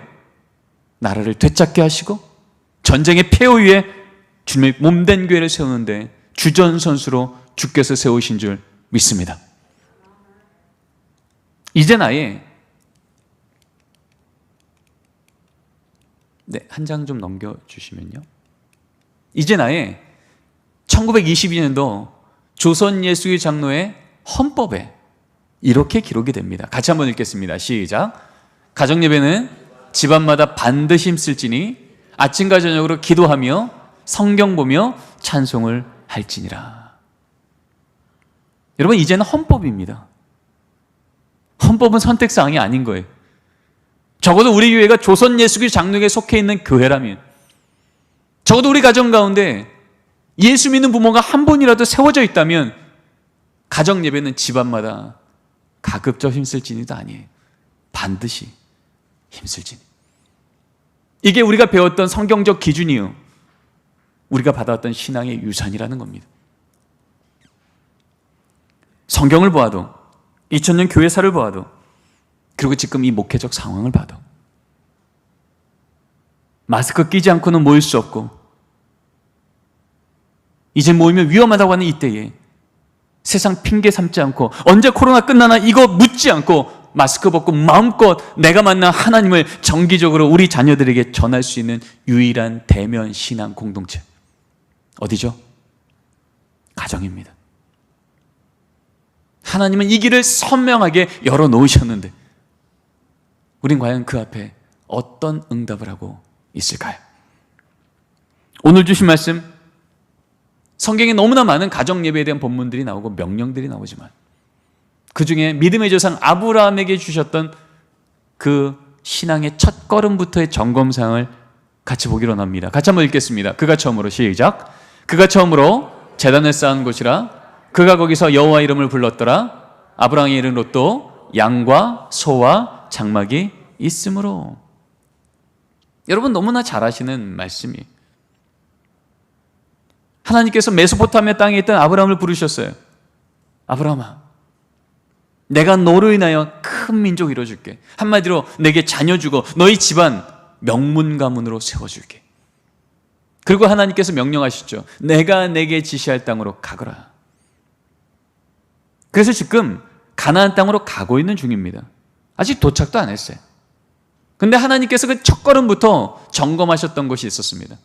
나라를 되찾게 하시고 전쟁의 폐허 위에 주님의 몸된 교회를 세우는데 주전선수로 주께서 세우신 줄 믿습니다. 이제 나의 한 장 좀 넘겨주시면요. 이제 나의 1922년도 조선예수의 장로의 헌법에 이렇게 기록이 됩니다. 같이 한번 읽겠습니다. 시작. 가정예배는 집안마다 반드시 힘쓸지니 아침과 저녁으로 기도하며 성경 보며 찬송을 할지니라. 여러분, 이제는 헌법입니다. 헌법은 선택사항이 아닌 거예요. 적어도 우리 교회가 조선예수교 장로에 속해 있는 교회라면, 적어도 우리 가정 가운데 예수 믿는 부모가 한 분이라도 세워져 있다면 가정예배는 집안마다 가급적 힘쓸지니도 아니에요. 반드시 힘쓸지니. 이게 우리가 배웠던 성경적 기준이요, 우리가 받았던 신앙의 유산이라는 겁니다. 성경을 보아도, 2000년 교회사를 보아도, 그리고 지금 이 목회적 상황을 봐도 마스크 끼지 않고는 모일 수 없고, 이제 모이면 위험하다고 하는 이때에 세상 핑계 삼지 않고 언제 코로나 끝나나 이거 묻지 않고 마스크 벗고 마음껏 내가 만난 하나님을 정기적으로 우리 자녀들에게 전할 수 있는 유일한 대면 신앙 공동체, 어디죠? 가정입니다. 하나님은 이 길을 선명하게 열어놓으셨는데 우린 과연 그 앞에 어떤 응답을 하고 있을까요? 오늘 주신 말씀, 성경에 너무나 많은 가정예배에 대한 본문들이 나오고 명령들이 나오지만 그 중에 믿음의 조상 아브라함에게 주셨던 그 신앙의 첫 걸음부터의 점검사항을 같이 보기로 합니다. 같이 한번 읽겠습니다. 그가 처음으로, 시작. 그가 처음으로 제단을 쌓은 곳이라 그가 거기서 여호와 이름을 불렀더라. 아브라함의 이른 롯도 양과 소와 장막이 있으므로. 여러분, 너무나 잘 아시는 말씀이에요. 하나님께서 메소포타미아 땅에 있던 아브라함을 부르셨어요. 아브라함아, 내가 너로 인하여 큰 민족 이뤄줄게. 한마디로 내게 자녀 주고 너희 집안 명문 가문으로 세워줄게. 그리고 하나님께서 명령하시죠. 내가 내게 지시할 땅으로 가거라. 그래서 지금 가나안 땅으로 가고 있는 중입니다. 아직 도착도 안 했어요. 근데 하나님께서 그 첫 걸음부터 점검하셨던 것이 있었습니다.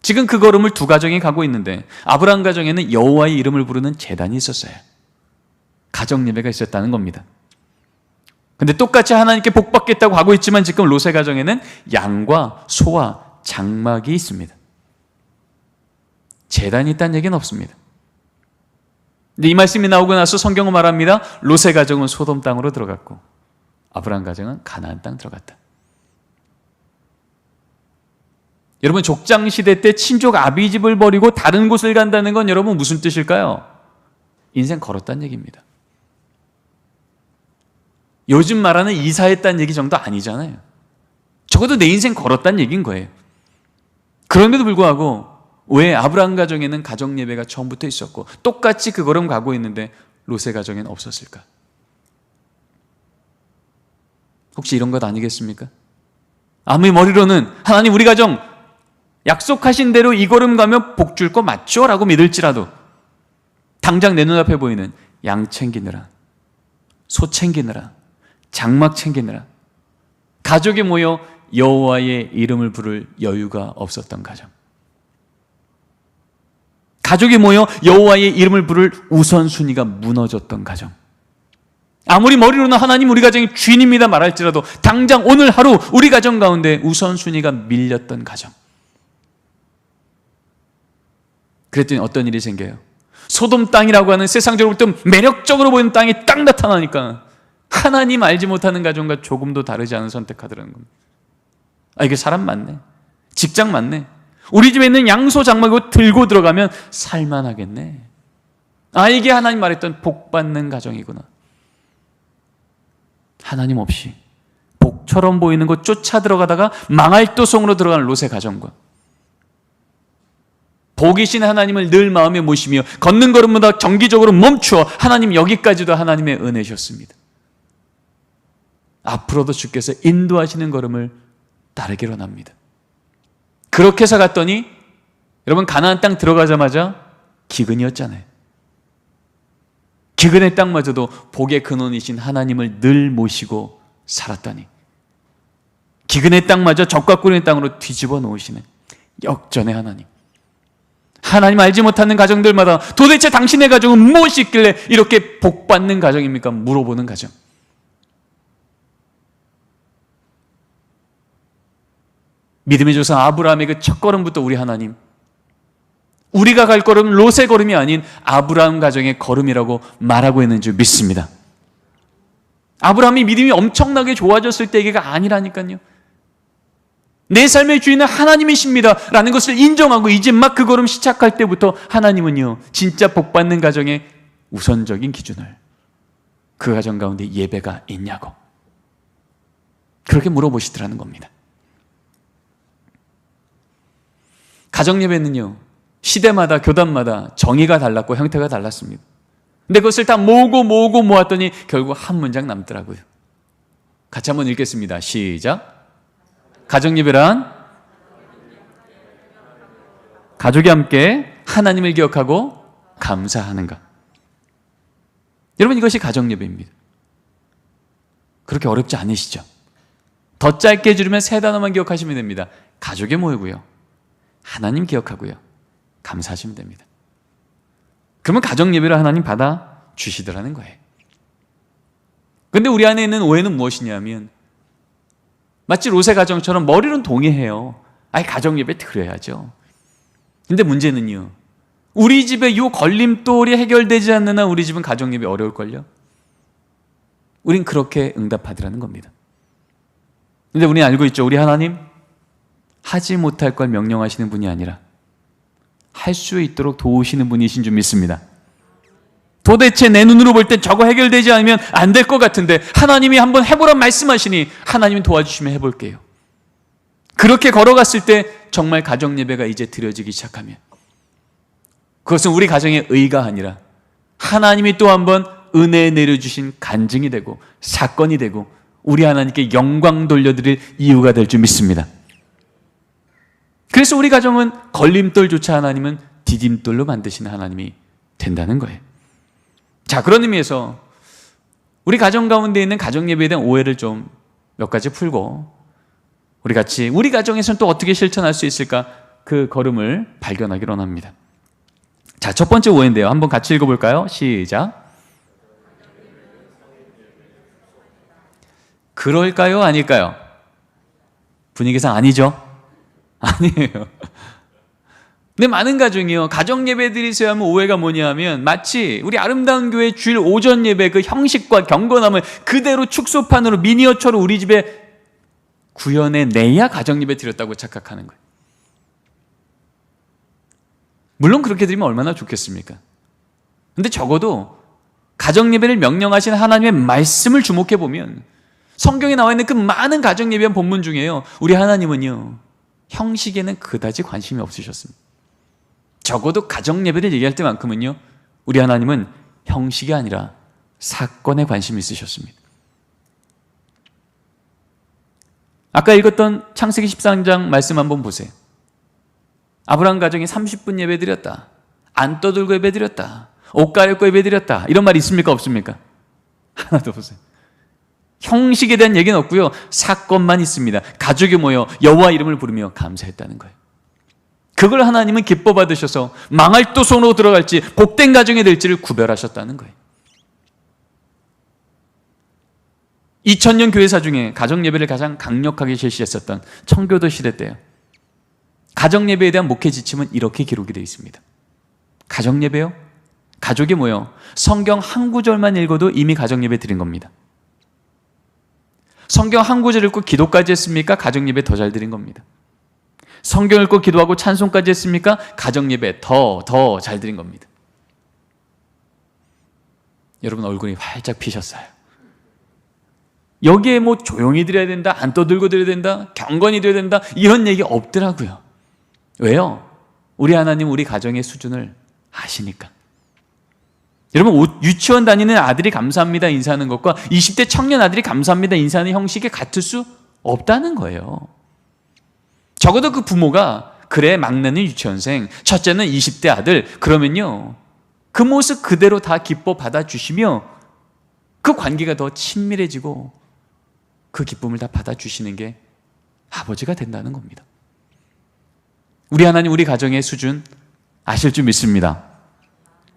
지금 그 걸음을 두 가정이 가고 있는데 아브라함 가정에는 여호와의 이름을 부르는 제단이 있었어요. 가정 예배가 있었다는 겁니다. 근데 똑같이 하나님께 복 받겠다고 하고 있지만 지금 롯의 가정에는 양과 소와 장막이 있습니다. 제단이 있다는 얘기는 없습니다. 근데 이 말씀이 나오고 나서 성경은 말합니다. 롯의 가정은 소돔 땅으로 들어갔고 아브라함 가정은 가나안 땅 들어갔다. 여러분, 족장시대 때 친족 아비집을 버리고 다른 곳을 간다는 건 여러분 무슨 뜻일까요? 인생 걸었다는 얘기입니다. 요즘 말하는 이사했다는 얘기 정도 아니잖아요. 적어도 내 인생 걸었다는 얘기인 거예요. 그런데도 불구하고 왜 아브라함 가정에는 가정 예배가 처음부터 있었고 똑같이 그 걸음 가고 있는데 롯의 가정에는 없었을까? 혹시 이런 것 아니겠습니까? 아무리 머리로는 하나님 우리 가정 약속하신 대로 이 걸음 가면 복 줄 거 맞죠? 라고 믿을지라도 당장 내 눈앞에 보이는 양 챙기느라, 소 챙기느라, 장막 챙기느라 가족이 모여 여호와의 이름을 부를 여유가 없었던 가정, 가족이 모여 여호와의 이름을 부를 우선순위가 무너졌던 가정, 아무리 머리로는 하나님 우리 가정의 주인입니다 말할지라도 당장 오늘 하루 우리 가정 가운데 우선순위가 밀렸던 가정. 그랬더니 어떤 일이 생겨요? 소돔 땅이라고 하는 세상적으로 좀 매력적으로 보이는 땅이 딱 나타나니까 하나님 알지 못하는 가정과 조금도 다르지 않은 선택하더라는 겁니다. 아, 이게 사람 맞네, 직장 맞네, 우리 집에 있는 양소 장막이고 들고 들어가면 살만하겠네. 아, 이게 하나님 말했던 복 받는 가정이구나. 하나님 없이 복처럼 보이는 것 쫓아 들어가다가 망할도성으로 들어가는 롯의 가정과 복이신 하나님을 늘 마음에 모시며 걷는 걸음마다 정기적으로 멈추어 하나님 여기까지도 하나님의 은혜셨습니다. 앞으로도 주께서 인도하시는 걸음을 따르기로 합니다. 그렇게 해서 갔더니 여러분 가나안 땅 들어가자마자 기근이었잖아요. 기근의 땅마저도 복의 근원이신 하나님을 늘 모시고 살았더니 기근의 땅마저 적과 꿀의 땅으로 뒤집어 놓으시는 역전의 하나님. 하나님 알지 못하는 가정들마다 도대체 당신의 가정은 무엇이 있길래 이렇게 복받는 가정입니까? 물어보는 가정. 믿음의 조상 아브라함의 그 첫걸음부터 우리 하나님, 우리가 갈 걸음 롯의 걸음이 아닌 아브라함 가정의 걸음이라고 말하고 있는 줄 믿습니다. 아브라함이 믿음이 엄청나게 좋아졌을 때 얘기가 아니라니까요. 내 삶의 주인은 하나님이십니다 라는 것을 인정하고 이제 막 그 걸음 시작할 때부터 하나님은요 진짜 복받는 가정의 우선적인 기준을 그 가정 가운데 예배가 있냐고 그렇게 물어보시더라는 겁니다. 가정 예배는요 시대마다 교단마다 정의가 달랐고 형태가 달랐습니다. 근데 그것을 다 모으고 모았더니 결국 한 문장 남더라고요. 같이 한번 읽겠습니다. 시작. 가정 예배란 가족이 함께 하나님을 기억하고 감사하는 것. 여러분 이것이 가정 예배입니다. 그렇게 어렵지 않으시죠? 더 짧게 해주면 세 단어만 기억하시면 됩니다. 가족에 모이고요, 하나님 기억하고요, 감사하시면 됩니다. 그러면 가정 예배를 하나님 받아 주시더라는 거예요. 그런데 우리 안에 있는 오해는 무엇이냐면 마치 롯의 가정처럼 머리는 동의해요. 아이 가정 예배 드려야죠. 근데 문제는요, 우리 집에 이 걸림돌이 해결되지 않는 한 우리 집은 가정 예배 어려울걸요. 우린 그렇게 응답하더라는 겁니다. 근데 우리는 알고 있죠. 우리 하나님 하지 못할 걸 명령하시는 분이 아니라 할 수 있도록 도우시는 분이신 줄 믿습니다. 도대체 내 눈으로 볼 때 저거 해결되지 않으면 안 될 것 같은데 하나님이 한번 해보란 말씀하시니 하나님이 도와주시면 해볼게요. 그렇게 걸어갔을 때 정말 가정 예배가 이제 드려지기 시작하면 그것은 우리 가정의 의가 아니라 하나님이 또 한 번 은혜 내려주신 간증이 되고 사건이 되고 우리 하나님께 영광 돌려드릴 이유가 될 줄 믿습니다. 그래서 우리 가정은 걸림돌조차 하나님은 디딤돌로 만드시는 하나님이 된다는 거예요. 자, 그런 의미에서 우리 가정 가운데 있는 가정 예배에 대한 오해를 좀 몇 가지 풀고 우리 같이 우리 가정에서는 또 어떻게 실천할 수 있을까 그 걸음을 발견하기로 합니다. 자, 첫 번째 오해인데요. 한번 같이 읽어볼까요? 시작. 그럴까요? 아닐까요? 분위기상 아니죠? 아니에요. 근데 많은 가정이요, 가정 예배 드리세요 하면 오해가 뭐냐 하면 마치 우리 아름다운 교회 주일 오전 예배 그 형식과 경건함을 그대로 축소판으로 미니어처로 우리 집에 구현해 내야 가정 예배 드렸다고 착각하는 거예요. 물론 그렇게 드리면 얼마나 좋겠습니까? 근데 적어도 가정 예배를 명령하신 하나님의 말씀을 주목해 보면 성경에 나와 있는 그 많은 가정 예배한 본문 중에요, 우리 하나님은요 형식에는 그다지 관심이 없으셨습니다. 적어도 가정 예배를 얘기할 때만큼은요 우리 하나님은 형식이 아니라 사건에 관심이 있으셨습니다. 아까 읽었던 창세기 13장 말씀 한번 보세요. 아브라함 가정이 30분 예배 드렸다, 안 떠들고 예배 드렸다, 옷 갈아입고 예배 드렸다, 이런 말 있습니까? 없습니까? 하나도 보세요. 형식에 대한 얘기는 없고요, 사건만 있습니다. 가족이 모여 여호와 이름을 부르며 감사했다는 거예요. 그걸 하나님은 기뻐 받으셔서 망할 또 손으로 들어갈지 복된 가정이 될지를 구별하셨다는 거예요. 2000년 교회사 중에 가정 예배를 가장 강력하게 실시했었던 청교도 시대 때요, 가정 예배에 대한 목회 지침은 이렇게 기록이 되어 있습니다. 가정 예배요? 가족이 모여 성경 한 구절만 읽어도 이미 가정 예배 드린 겁니다. 성경 한 구절 읽고 기도까지 했습니까? 가정 예배 더 잘 드린 겁니다. 성경 읽고 기도하고 찬송까지 했습니까? 가정 예배 더 잘 드린 겁니다. 여러분 얼굴이 활짝 피셨어요. 여기에 뭐 조용히 드려야 된다, 안 떠들고 드려야 된다, 경건히 드려야 된다, 이런 얘기 없더라고요. 왜요? 우리 하나님 우리 가정의 수준을 아시니까. 여러분 유치원 다니는 아들이 감사합니다 인사하는 것과 20대 청년 아들이 감사합니다 인사하는 형식이 같을 수 없다는 거예요. 적어도 그 부모가 그래 막내는 유치원생, 첫째는 20대 아들, 그러면요 그 모습 그대로 다 기뻐 받아주시며 그 관계가 더 친밀해지고 그 기쁨을 다 받아주시는 게 아버지가 된다는 겁니다. 우리 하나님 우리 가정의 수준 아실 줄 믿습니다.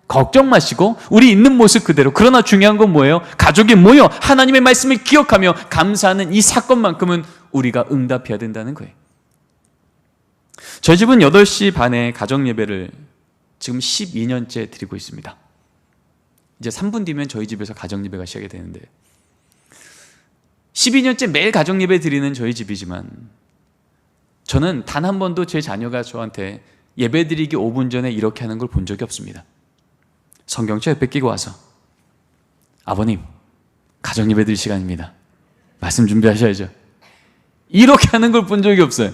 걱정 마시고 우리 있는 모습 그대로, 그러나 중요한 건 뭐예요? 가족이 모여 하나님의 말씀을 기억하며 감사하는 이 사건만큼은 우리가 응답해야 된다는 거예요. 저희 집은 8시 반에 가정 예배를 지금 12년째 드리고 있습니다. 이제 3분 뒤면 저희 집에서 가정 예배가 시작이 되는데 12년째 매일 가정 예배 드리는 저희 집이지만 저는 단 한 번도 제 자녀가 저한테 예배 드리기 5분 전에 이렇게 하는 걸 본 적이 없습니다. 성경책 옆에 끼고 와서 아버님 가정 예배 드릴 시간입니다, 말씀 준비하셔야죠, 이렇게 하는 걸 본 적이 없어요.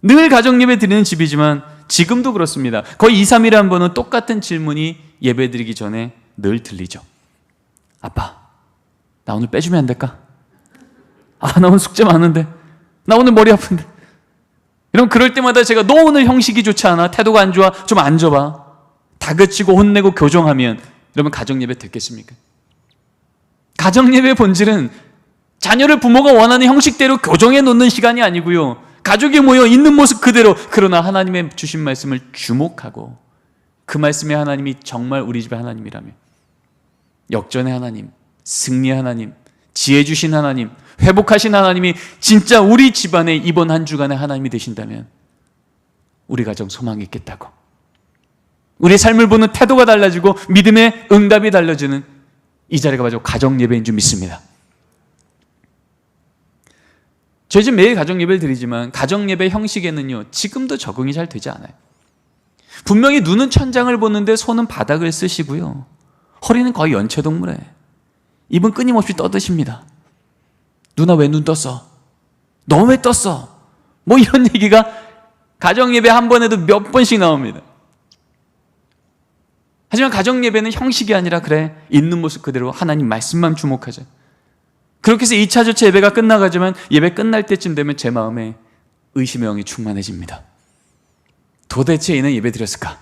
늘 가정 예배 드리는 집이지만 지금도 그렇습니다. 거의 2, 3일에 한 번은 똑같은 질문이 예배 드리기 전에 늘 들리죠. 아빠 나 오늘 빼주면 안 될까? 아 나 오늘 숙제 많은데, 나 오늘 머리 아픈데. 여러분 그럴 때마다 제가 너 오늘 형식이 좋지 않아? 태도가 안 좋아? 좀 앉아봐. 다그치고 혼내고 교정하면 여러분 가정 예배 됐겠습니까? 가정 예배의 본질은 자녀를 부모가 원하는 형식대로 교정해 놓는 시간이 아니고요, 가족이 모여 있는 모습 그대로, 그러나 하나님의 주신 말씀을 주목하고 그 말씀의 하나님이 정말 우리 집의 하나님이라면, 역전의 하나님, 승리의 하나님, 지혜 주신 하나님, 회복하신 하나님이 진짜 우리 집안의 이번 한 주간의 하나님이 되신다면 우리 가정 소망이 있겠다고, 우리의 삶을 보는 태도가 달라지고 믿음의 응답이 달라지는 이 자리가 바로 가정 예배인 줄 믿습니다. 저희 집 매일 가정 예배를 드리지만 가정 예배 형식에는요 지금도 적응이 잘 되지 않아요. 분명히 눈은 천장을 보는데 손은 바닥을 쓰시고요, 허리는 거의 연체동물에 입은 끊임없이 떠드십니다. 누나 왜 눈 떴어? 너 왜 떴어? 뭐 이런 얘기가 가정 예배 한 번에도 몇 번씩 나옵니다. 하지만 가정 예배는 형식이 아니라 그래, 있는 모습 그대로 하나님 말씀만 주목하자. 그렇게 해서 2차 조차 예배가 끝나가지만 예배 끝날 때쯤 되면 제 마음에 의심의 영이 충만해집니다. 도대체 얘는 예배 드렸을까?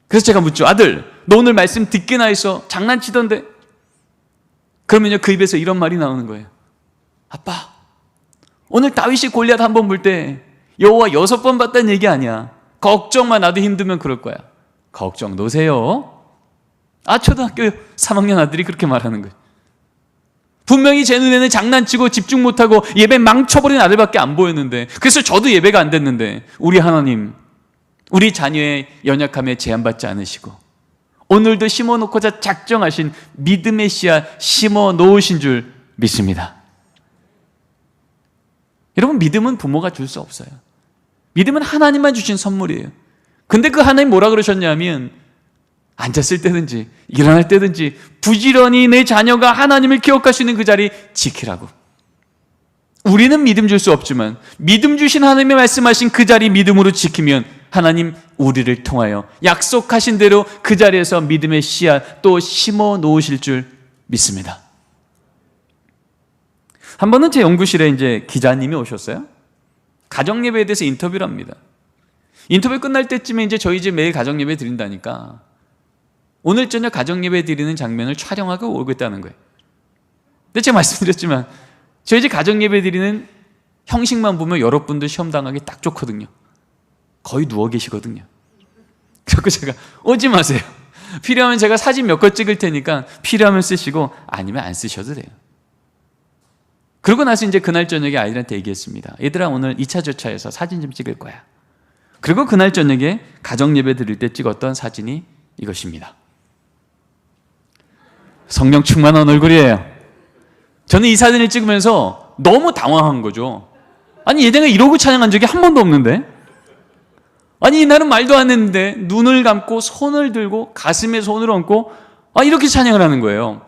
그래서 제가 묻죠. 아들, 너 오늘 말씀 듣기나 해서 장난치던데? 그러면요, 그 입에서 이런 말이 나오는 거예요. 아빠, 오늘 다윗이 골리앗 한 번 볼 때 여호와 6번 봤다는 얘기 아니야. 걱정만, 나도 힘들면 그럴 거야. 걱정 노세요. 초등학교 3학년 아들이 그렇게 말하는 거예요. 분명히 제 눈에는 장난치고 집중 못하고 예배 망쳐버린 아들밖에 안 보였는데, 그래서 저도 예배가 안 됐는데, 우리 하나님, 우리 자녀의 연약함에 제한받지 않으시고 오늘도 심어놓고자 작정하신 믿음의 씨앗 심어놓으신 줄 믿습니다. 여러분, 믿음은 부모가 줄 수 없어요. 믿음은 하나님만 주신 선물이에요. 근데 그 하나님 뭐라 그러셨냐면, 앉았을 때든지 일어날 때든지 부지런히 내 자녀가 하나님을 기억할 수 있는 그 자리 지키라고. 우리는 믿음 줄 수 없지만 믿음 주신 하나님이 말씀하신 그 자리 믿음으로 지키면 하나님 우리를 통하여 약속하신 대로 그 자리에서 믿음의 씨앗 또 심어 놓으실 줄 믿습니다. 한 번은 제 연구실에 이제 기자님이 오셨어요. 가정예배에 대해서 인터뷰를 합니다. 인터뷰 끝날 때쯤에 이제 저희 집 매일 가정예배 드린다니까 오늘 저녁 가정예배 드리는 장면을 촬영하고 오겠다는 거예요. 근데 제가 말씀드렸지만 저희 집 가정예배 드리는 형식만 보면 여러분들 시험 당하기 딱 좋거든요. 거의 누워 계시거든요. 그래서 제가 오지 마세요. 필요하면 제가 사진 몇 컷 찍을 테니까 필요하면 쓰시고 아니면 안 쓰셔도 돼요. 그러고 나서 이제 그날 저녁에 아이들한테 얘기했습니다. 얘들아, 오늘 2차 조차에서 사진 좀 찍을 거야. 그리고 그날 저녁에 가정예배 드릴 때 찍었던 사진이 이것입니다. 성령 충만한 얼굴이에요. 저는 이 사진을 찍으면서 너무 당황한 거죠. 아니, 얘네가 이러고 찬양한 적이 한 번도 없는데? 아니, 이날은 말도 안 했는데 눈을 감고 손을 들고 가슴에 손을 얹고 이렇게 찬양을 하는 거예요.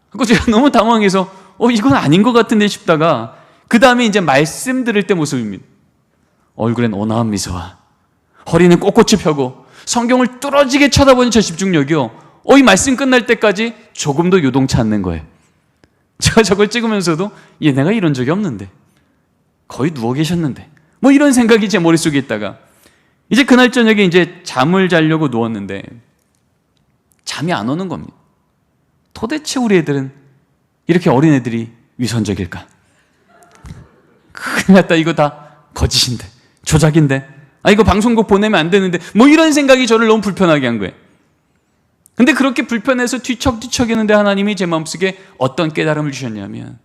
그래서 제가 너무 당황해서 이건 아닌 것 같은데 싶다가 그 다음에 이제 말씀 들을 때 모습입니다. 얼굴엔 온화한 미소와 허리는 꼿꼿이 펴고 성경을 뚫어지게 쳐다보는 저 집중력이요. 이 말씀 끝날 때까지 조금도 요동치 않는 거예요. 제가 저걸 찍으면서도 얘네가 이런 적이 없는데, 거의 누워 계셨는데, 이런 생각이 제 머릿속에 있다가 이제 그날 저녁에 이제 잠을 자려고 누웠는데 잠이 안 오는 겁니다. 도대체 우리 애들은 이렇게 어린애들이 위선적일까? 큰일 났다. 이거 다 거짓인데, 조작인데, 이거 방송국 보내면 안 되는데, 이런 생각이 저를 너무 불편하게 한 거예요. 근데 그렇게 불편해서 뒤척뒤척 했는데 하나님이 제 마음속에 어떤 깨달음을 주셨냐면,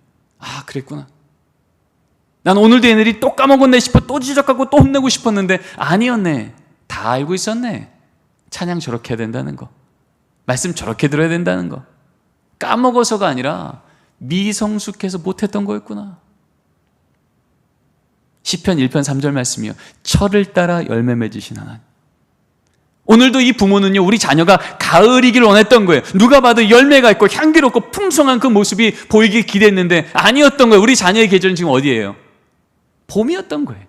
그랬구나. 난 오늘도 얘네들이 또 까먹었네 싶어 또 지적하고 또 혼내고 싶었는데 아니었네. 다 알고 있었네. 찬양 저렇게 해야 된다는 거, 말씀 저렇게 들어야 된다는 거. 까먹어서가 아니라 미성숙해서 못했던 거였구나. 시편 1편 3절 말씀이요. 철을 따라 열매 맺으신 하나님. 오늘도 이 부모는요, 우리 자녀가 가을이길 원했던 거예요. 누가 봐도 열매가 있고 향기롭고 풍성한 그 모습이 보이길 기대했는데 아니었던 거예요. 우리 자녀의 계절은 지금 어디예요? 봄이었던 거예요.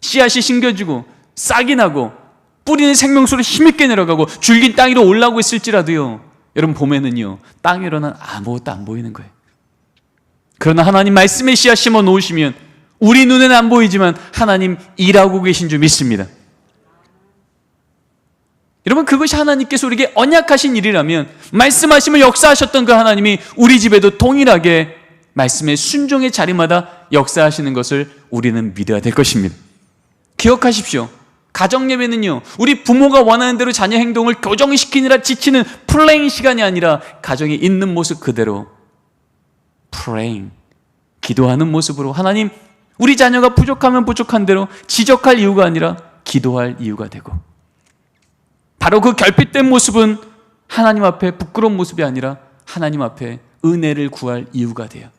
씨앗이 심겨지고 싹이 나고 뿌리는 생명수로 힘있게 내려가고 줄긴 땅 위로 올라오고 있을지라도요, 여러분, 봄에는요 땅 위로는 아무것도 안 보이는 거예요. 그러나 하나님 말씀의 씨앗 심어 놓으시면 우리 눈에는 안 보이지만 하나님 일하고 계신 줄 믿습니다. 여러분, 그것이 하나님께서 우리에게 언약하신 일이라면 말씀하시며 역사하셨던 그 하나님이 우리 집에도 동일하게 말씀의 순종의 자리마다 역사하시는 것을 우리는 믿어야 될 것입니다. 기억하십시오. 가정예배는요, 우리 부모가 원하는 대로 자녀 행동을 교정시키느라 지치는 플레잉 시간이 아니라 가정에 있는 모습 그대로 praying, 기도하는 모습으로 하나님, 우리 자녀가 부족하면 부족한 대로 지적할 이유가 아니라 기도할 이유가 되고, 바로 그 결핍된 모습은 하나님 앞에 부끄러운 모습이 아니라 하나님 앞에 은혜를 구할 이유가 돼요.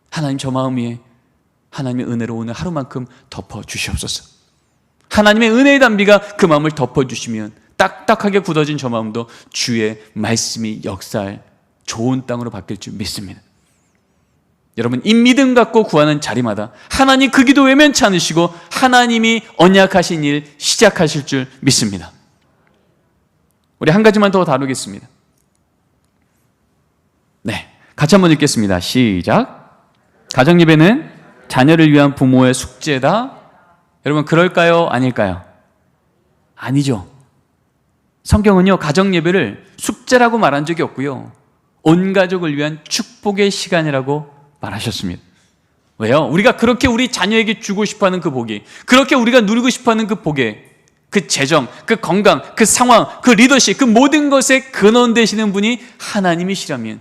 하나님, 저 마음 위에 하나님의 은혜로 오늘 하루만큼 덮어주시옵소서. 하나님의 은혜의 단비가 그 마음을 덮어주시면 딱딱하게 굳어진 저 마음도 주의 말씀이 역사할 좋은 땅으로 바뀔 줄 믿습니다. 여러분, 이 믿음 갖고 구하는 자리마다 하나님 그 기도 외면치 않으시고 하나님이 언약하신 일 시작하실 줄 믿습니다. 우리 한 가지만 더 다루겠습니다. 네, 같이 한번 읽겠습니다. 시작. 가정예배는 자녀를 위한 부모의 숙제다. 여러분, 그럴까요? 아닐까요? 아니죠. 성경은요, 가정예배를 숙제라고 말한 적이 없고요, 온 가족을 위한 축복의 시간이라고 말하셨습니다. 왜요? 우리가 그렇게 우리 자녀에게 주고 싶어하는 그 복이, 그렇게 우리가 누리고 싶어하는 그 복에, 그 재정, 그 건강, 그 상황, 그 리더십, 그 모든 것의 근원 되시는 분이 하나님이시라면,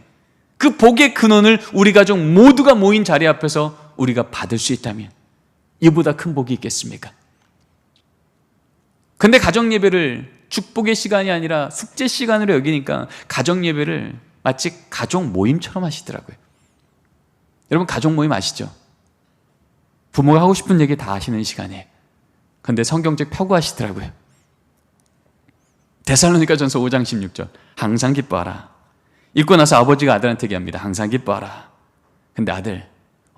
그 복의 근원을 우리 가족 모두가 모인 자리 앞에서 우리가 받을 수 있다면 이보다 큰 복이 있겠습니까? 근데 가정예배를 축복의 시간이 아니라 숙제 시간으로 여기니까 가정예배를 마치 가족 모임처럼 하시더라고요. 여러분, 가족 모임 아시죠? 부모가 하고 싶은 얘기 다 하시는 시간이에요. 근데 성경책 펴고하시더라고요. 데살로니가전서 5장 16절, 항상 기뻐하라. 읽고 나서 아버지가 아들한테 얘기합니다. 항상 기뻐하라. 근데 아들,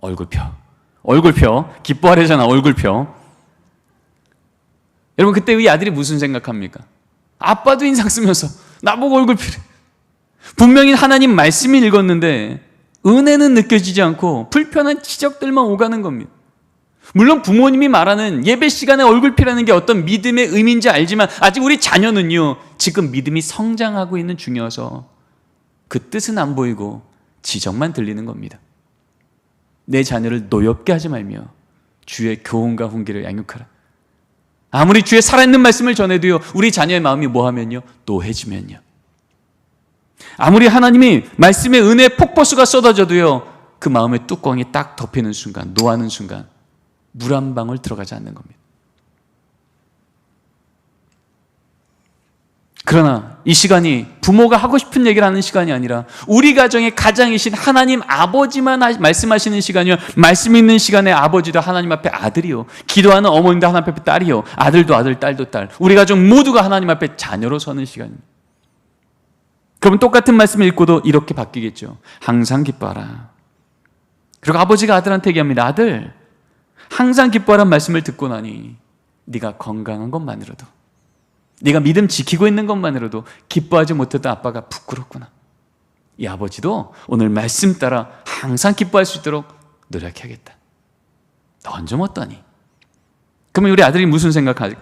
얼굴 펴. 기뻐하래잖아, 얼굴 펴. 여러분, 그때 이 아들이 무슨 생각합니까? 아빠도 인상 쓰면서 나보고 얼굴 펴래. 분명히 하나님 말씀이 읽었는데 은혜는 느껴지지 않고 불편한 지적들만 오가는 겁니다. 물론 부모님이 말하는 예배 시간에 얼굴 피라는 게 어떤 믿음의 의미인지 알지만 아직 우리 자녀는요, 지금 믿음이 성장하고 있는 중이어서 그 뜻은 안 보이고 지적만 들리는 겁니다. 내 자녀를 노엽게 하지 말며 주의 교훈과 훈계를 양육하라. 아무리 주의 살아있는 말씀을 전해도요, 우리 자녀의 마음이 뭐하면요, 노해지면요, 아무리 하나님이 말씀의 은혜의 폭포수가 쏟아져도요, 그 마음의 뚜껑이 딱 덮이는 순간, 노하는 순간 물 한 방울 들어가지 않는 겁니다. 그러나 이 시간이 부모가 하고 싶은 얘기를 하는 시간이 아니라 우리 가정의 가장이신 하나님 아버지만 말씀하시는 시간이요, 말씀 있는 시간에 아버지도 하나님 앞에 아들이요, 기도하는 어머님도 하나님 앞에 딸이요, 아들도 아들, 딸도 딸, 우리 가족 모두가 하나님 앞에 자녀로 서는 시간입니다. 그러면 똑같은 말씀을 읽고도 이렇게 바뀌겠죠. 항상 기뻐하라. 그리고 아버지가 아들한테 얘기합니다. 아들, 항상 기뻐하라는 말씀을 듣고 나니 네가 건강한 것만으로도, 네가 믿음 지키고 있는 것만으로도 기뻐하지 못했던 아빠가 부끄럽구나. 이 아버지도 오늘 말씀 따라 항상 기뻐할 수 있도록 노력해야겠다. 넌 좀 어떠니? 그러면 우리 아들이 무슨 생각할까?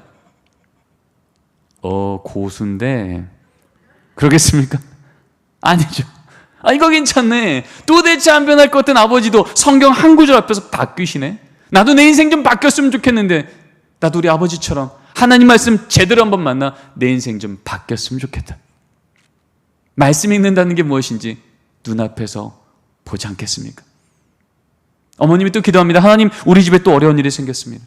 고수인데 그러겠습니까? 아니죠. 이거 괜찮네. 도대체 안 변할 것 같은 아버지도 성경 한 구절 앞에서 바뀌시네. 나도 내 인생 좀 바뀌었으면 좋겠는데, 나도 우리 아버지처럼 하나님 말씀 제대로 한번 만나 내 인생 좀 바뀌었으면 좋겠다. 말씀 읽는다는 게 무엇인지 눈앞에서 보지 않겠습니까? 어머님이 또 기도합니다. 하나님, 우리 집에 또 어려운 일이 생겼습니다.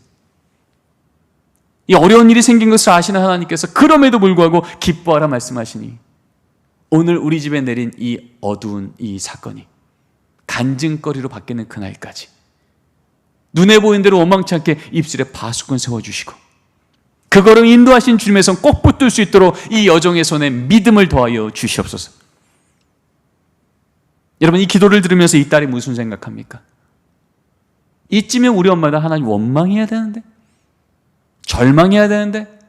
이 어려운 일이 생긴 것을 아시는 하나님께서 그럼에도 불구하고 기뻐하라 말씀하시니 오늘 우리 집에 내린 이 어두운 이 사건이 간증거리로 바뀌는 그날까지 눈에 보이는 대로 원망치 않게 입술에 바수건 세워주시고 그거를 인도하신 주님의 손 꼭 붙들 수 있도록 이 여종의 손에 믿음을 더하여 주시옵소서. 여러분, 이 기도를 들으면서 이 딸이 무슨 생각합니까? 이쯤에 우리 엄마도 하나님 원망해야 되는데, 절망해야 되는데,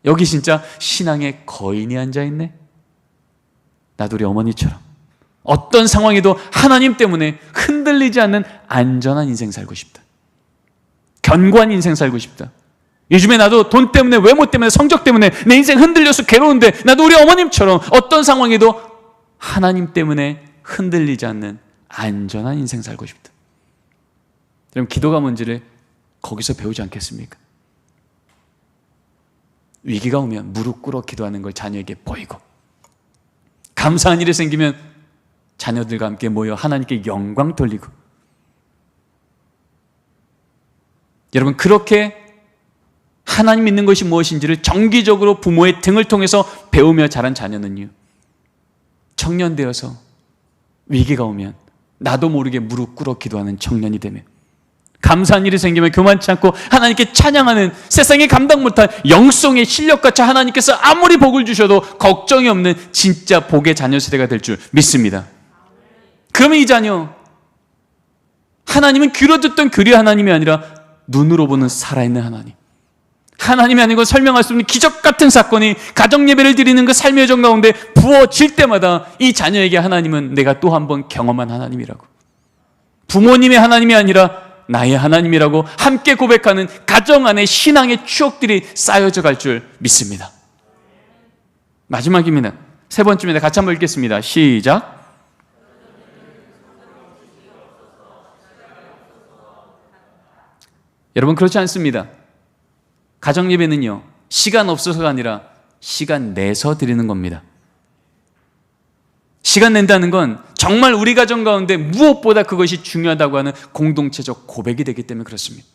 여기 진짜 신앙의 거인이 앉아있네. 나도 우리 어머니처럼 어떤 상황에도 하나님 때문에 흔들리지 않는 안전한 인생 살고 싶다. 견고한 인생 살고 싶다. 요즘에 나도 돈 때문에, 외모 때문에, 성적 때문에 내 인생 흔들려서 괴로운데 나도 우리 어머님처럼 어떤 상황에도 하나님 때문에 흔들리지 않는 안전한 인생 살고 싶다. 그럼 기도가 뭔지를 거기서 배우지 않겠습니까? 위기가 오면 무릎 꿇어 기도하는 걸 자녀에게 보이고, 감사한 일이 생기면 자녀들과 함께 모여 하나님께 영광 돌리고, 여러분, 그렇게 하나님 믿는 것이 무엇인지를 정기적으로 부모의 등을 통해서 배우며 자란 자녀는요, 청년 되어서 위기가 오면 나도 모르게 무릎 꿇어 기도하는 청년이 되며, 감사한 일이 생기면 교만치 않고 하나님께 찬양하는, 세상에 감당 못할 영성의 실력같이 하나님께서 아무리 복을 주셔도 걱정이 없는 진짜 복의 자녀 세대가 될 줄 믿습니다. 그러면 이 자녀, 하나님은 귀로 듣던 교리 하나님이 아니라 눈으로 보는 살아있는 하나님, 하나님이 아니고 설명할 수 없는 기적 같은 사건이 가정 예배를 드리는 그 삶의 여정 가운데 부어질 때마다 이 자녀에게 하나님은 내가 또 한 번 경험한 하나님이라고, 부모님의 하나님이 아니라 나의 하나님이라고 함께 고백하는 가정 안에 신앙의 추억들이 쌓여져 갈 줄 믿습니다. 마지막입니다. 세 번째입니다. 같이 한번 읽겠습니다. 시작. 여러분, 그렇지 않습니다. 가정 예배는요, 시간 없어서가 아니라 시간 내서 드리는 겁니다. 시간 낸다는 건 정말 우리 가정 가운데 무엇보다 그것이 중요하다고 하는 공동체적 고백이 되기 때문에 그렇습니다.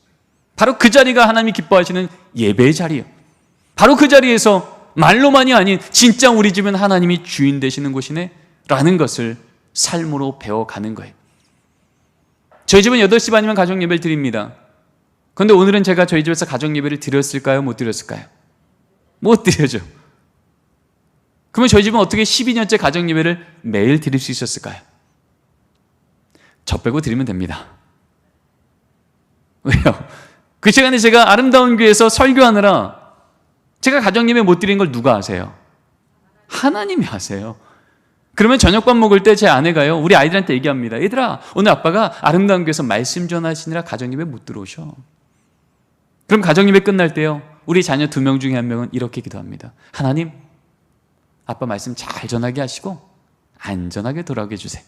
바로 그 자리가 하나님이 기뻐하시는 예배의 자리예요. 바로 그 자리에서 말로만이 아닌 진짜 우리 집은 하나님이 주인 되시는 곳이네 라는 것을 삶으로 배워가는 거예요. 저희 집은 8시 반이면 가정 예배를 드립니다. 그런데 오늘은 제가 저희 집에서 가정 예배를 드렸을까요? 못 드렸을까요? 못 드려죠. 그러면 저희 집은 어떻게 12년째 가정 예배를 매일 드릴 수 있었을까요? 저 빼고 드리면 됩니다. 왜요? 그 시간에 제가 아름다운 교회에서 설교하느라 제가 가정 예배 못 드린 걸 누가 아세요? 하나님이 아세요. 그러면 저녁밥 먹을 때 제 아내가요, 우리 아이들한테 얘기합니다. 얘들아, 오늘 아빠가 아름다운 교회에서 말씀 전하시느라 가정 예배 못 들어오셔. 그럼 가정 예배 끝날 때요, 우리 자녀 2명 중에 1명은 이렇게 기도합니다. 하나님, 아빠 말씀 잘 전하게 하시고 안전하게 돌아오게 해주세요.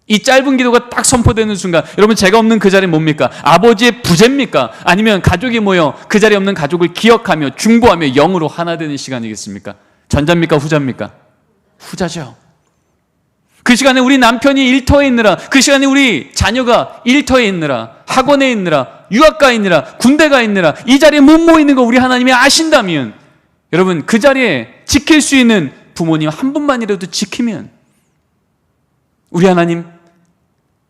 이 짧은 기도가 딱 선포되는 순간, 여러분, 제가 없는 그 자리는 뭡니까? 아버지의 부재입니까? 아니면 가족이 모여 그 자리에 없는 가족을 기억하며 중보하며 영으로 하나 되는 시간이겠습니까? 전자입니까? 후자입니까? 후자죠. 그 시간에 우리 남편이 일터에 있느라, 그 시간에 우리 자녀가 일터에 있느라, 학원에 있느라, 유학가에 있느라, 군대가 있느라 이 자리에 못 모이는 거 우리 하나님이 아신다면, 여러분, 그 자리에 지킬 수 있는 부모님 한 분만이라도 지키면, 우리 하나님,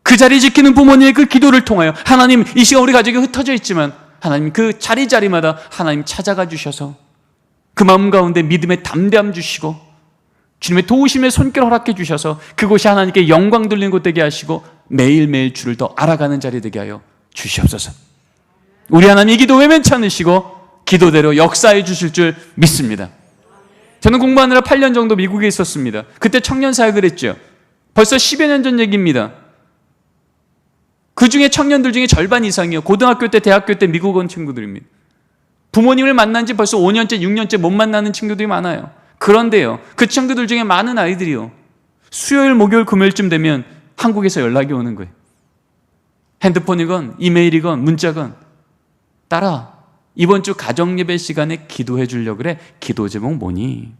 그 자리 지키는 부모님의 그 기도를 통하여 하나님, 이 시간 우리 가족이 흩어져 있지만 하나님 그 자리자리마다 하나님 찾아가 주셔서 그 마음 가운데 믿음의 담대함 주시고 주님의 도우심의 손길 허락해 주셔서 그곳이 하나님께 영광 돌리는 곳 되게 하시고 매일매일 주를 더 알아가는 자리 되게 하여 주시옵소서. 우리 하나님 이 기도 외면치 않으시고 기도대로 역사해 주실 줄 믿습니다. 저는 공부하느라 8년 정도 미국에 있었습니다. 그때 청년 사역을 했죠. 벌써 10여 년 전 얘기입니다. 그 중에 청년들 중에 절반 이상이요, 고등학교 때, 대학교 때 미국 온 친구들입니다. 부모님을 만난 지 벌써 5년째, 6년째 못 만나는 친구들이 많아요. 그런데요, 그 친구들 중에 많은 아이들이요, 수요일, 목요일, 금요일쯤 되면 한국에서 연락이 오는 거예요. 핸드폰이건 이메일이건 문자건, 딸아, 이번 주 가정예배 시간에 기도해 주려고 그래. 기도 제목 뭐니?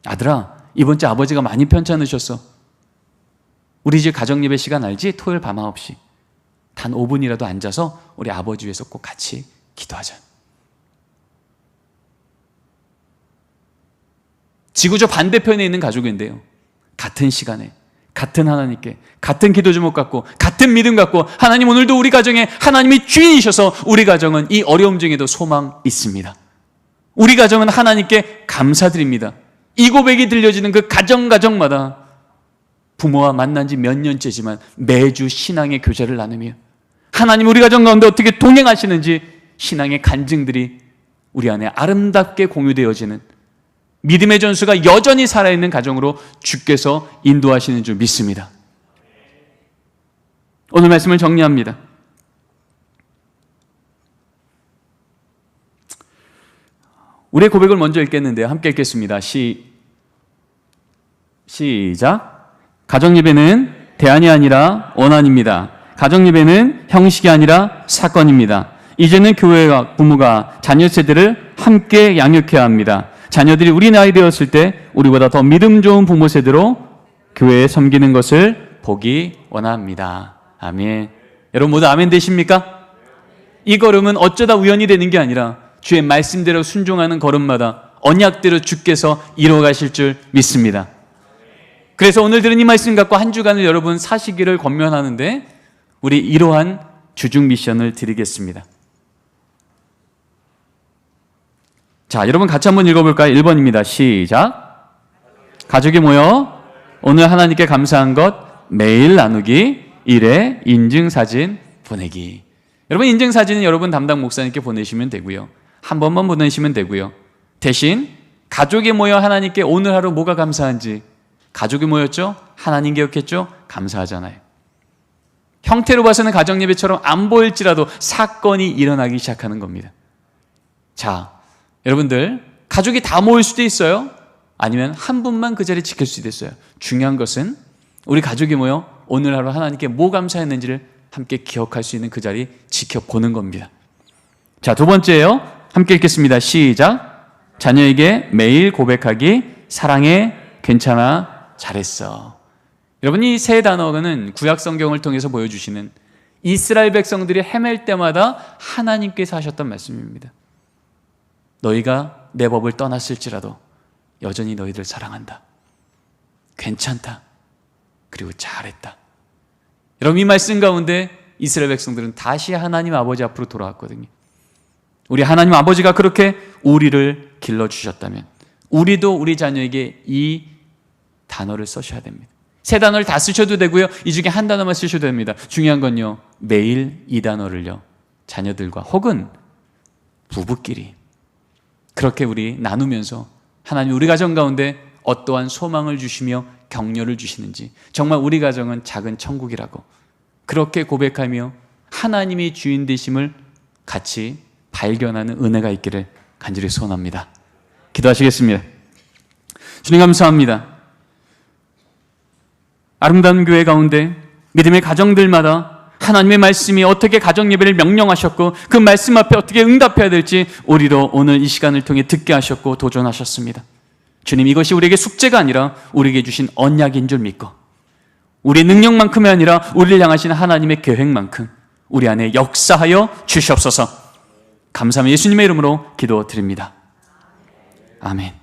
아들아, 이번 주 아버지가 많이 편찮으셨어. 우리 집 가정예배 시간 알지? 토요일 밤 9시. 단 5분이라도 앉아서 우리 아버지 위해서 꼭 같이 기도하자. 지구저 반대편에 있는 가족인데요, 같은 시간에 같은 하나님께 같은 기도 제목 갖고 같은 믿음 갖고, 하나님 오늘도 우리 가정에 하나님이 주인이셔서 우리 가정은 이 어려움 중에도 소망 있습니다. 우리 가정은 하나님께 감사드립니다. 이 고백이 들려지는 그 가정마다 부모와 만난 지 몇 년째지만 매주 신앙의 교제를 나누며 하나님 우리 가정 가운데 어떻게 동행하시는지 신앙의 간증들이 우리 안에 아름답게 공유되어지는 믿음의 전수가 여전히 살아있는 가정으로 주께서 인도하시는 줄 믿습니다. 오늘 말씀을 정리합니다. 우리의 고백을 먼저 읽겠는데요, 함께 읽겠습니다. 시작. 가정예배는 대안이 아니라 원안입니다. 가정예배는 형식이 아니라 사건입니다. 이제는 교회와 부모가 자녀 세대를 함께 양육해야 합니다. 자녀들이 우리 나이 되었을 때 우리보다 더 믿음 좋은 부모 세대로 교회에 섬기는 것을 보기 원합니다. 아멘. 여러분 모두 아멘 되십니까? 이 걸음은 어쩌다 우연히 되는 게 아니라 주의 말씀대로 순종하는 걸음마다 언약대로 주께서 이루어가실 줄 믿습니다. 그래서 오늘 들은 이 말씀 갖고 한 주간을 여러분 사시기를 권면하는데, 우리 이러한 주중 미션을 드리겠습니다. 자, 여러분 같이 한번 읽어볼까요? 1번입니다. 시작. 가족이 모여 오늘 하나님께 감사한 것 매일 나누기, 1회 인증사진 보내기. 여러분 인증사진은 여러분 담당 목사님께 보내시면 되고요. 한 번만 보내시면 되고요. 대신 가족이 모여 하나님께 오늘 하루 뭐가 감사한지, 가족이 모였죠? 하나님 기억했죠? 감사하잖아요. 형태로 봐서는 가정예배처럼 안 보일지라도 사건이 일어나기 시작하는 겁니다. 자, 여러분들 가족이 다 모일 수도 있어요. 아니면 한 분만 그 자리에 지킬 수도 있어요. 중요한 것은 우리 가족이 모여 오늘 하루 하나님께 뭐 감사했는지를 함께 기억할 수 있는 그 자리 지켜보는 겁니다. 자, 두 번째예요. 함께 읽겠습니다. 시작. 자녀에게 매일 고백하기. 사랑해. 괜찮아. 잘했어. 여러분 이 세 단어는 구약 성경을 통해서 보여주시는 이스라엘 백성들이 헤맬 때마다 하나님께서 하셨던 말씀입니다. 너희가 내 법을 떠났을지라도 여전히 너희들 사랑한다. 괜찮다. 그리고 잘했다. 여러분 이 말씀 가운데 이스라엘 백성들은 다시 하나님 아버지 앞으로 돌아왔거든요. 우리 하나님 아버지가 그렇게 우리를 길러주셨다면 우리도 우리 자녀에게 이 단어를 써셔야 됩니다. 세 단어를 다 쓰셔도 되고요. 이 중에 한 단어만 쓰셔도 됩니다. 중요한 건요, 매일 이 단어를요, 자녀들과 혹은 부부끼리 그렇게 우리 나누면서 하나님 우리 가정 가운데 어떠한 소망을 주시며 격려를 주시는지, 정말 우리 가정은 작은 천국이라고 그렇게 고백하며 하나님이 주인 되심을 같이 발견하는 은혜가 있기를 간절히 소원합니다. 기도하시겠습니다. 주님 감사합니다. 아름다운 교회 가운데 믿음의 가정들마다 하나님의 말씀이 어떻게 가정 예배를 명령하셨고 그 말씀 앞에 어떻게 응답해야 될지 우리로 오늘 이 시간을 통해 듣게 하셨고 도전하셨습니다. 주님, 이것이 우리에게 숙제가 아니라 우리에게 주신 언약인 줄 믿고 우리의 능력만큼이 아니라 우리를 향하신 하나님의 계획만큼 우리 안에 역사하여 주시옵소서. 감사합니다. 예수님의 이름으로 기도드립니다. 아멘.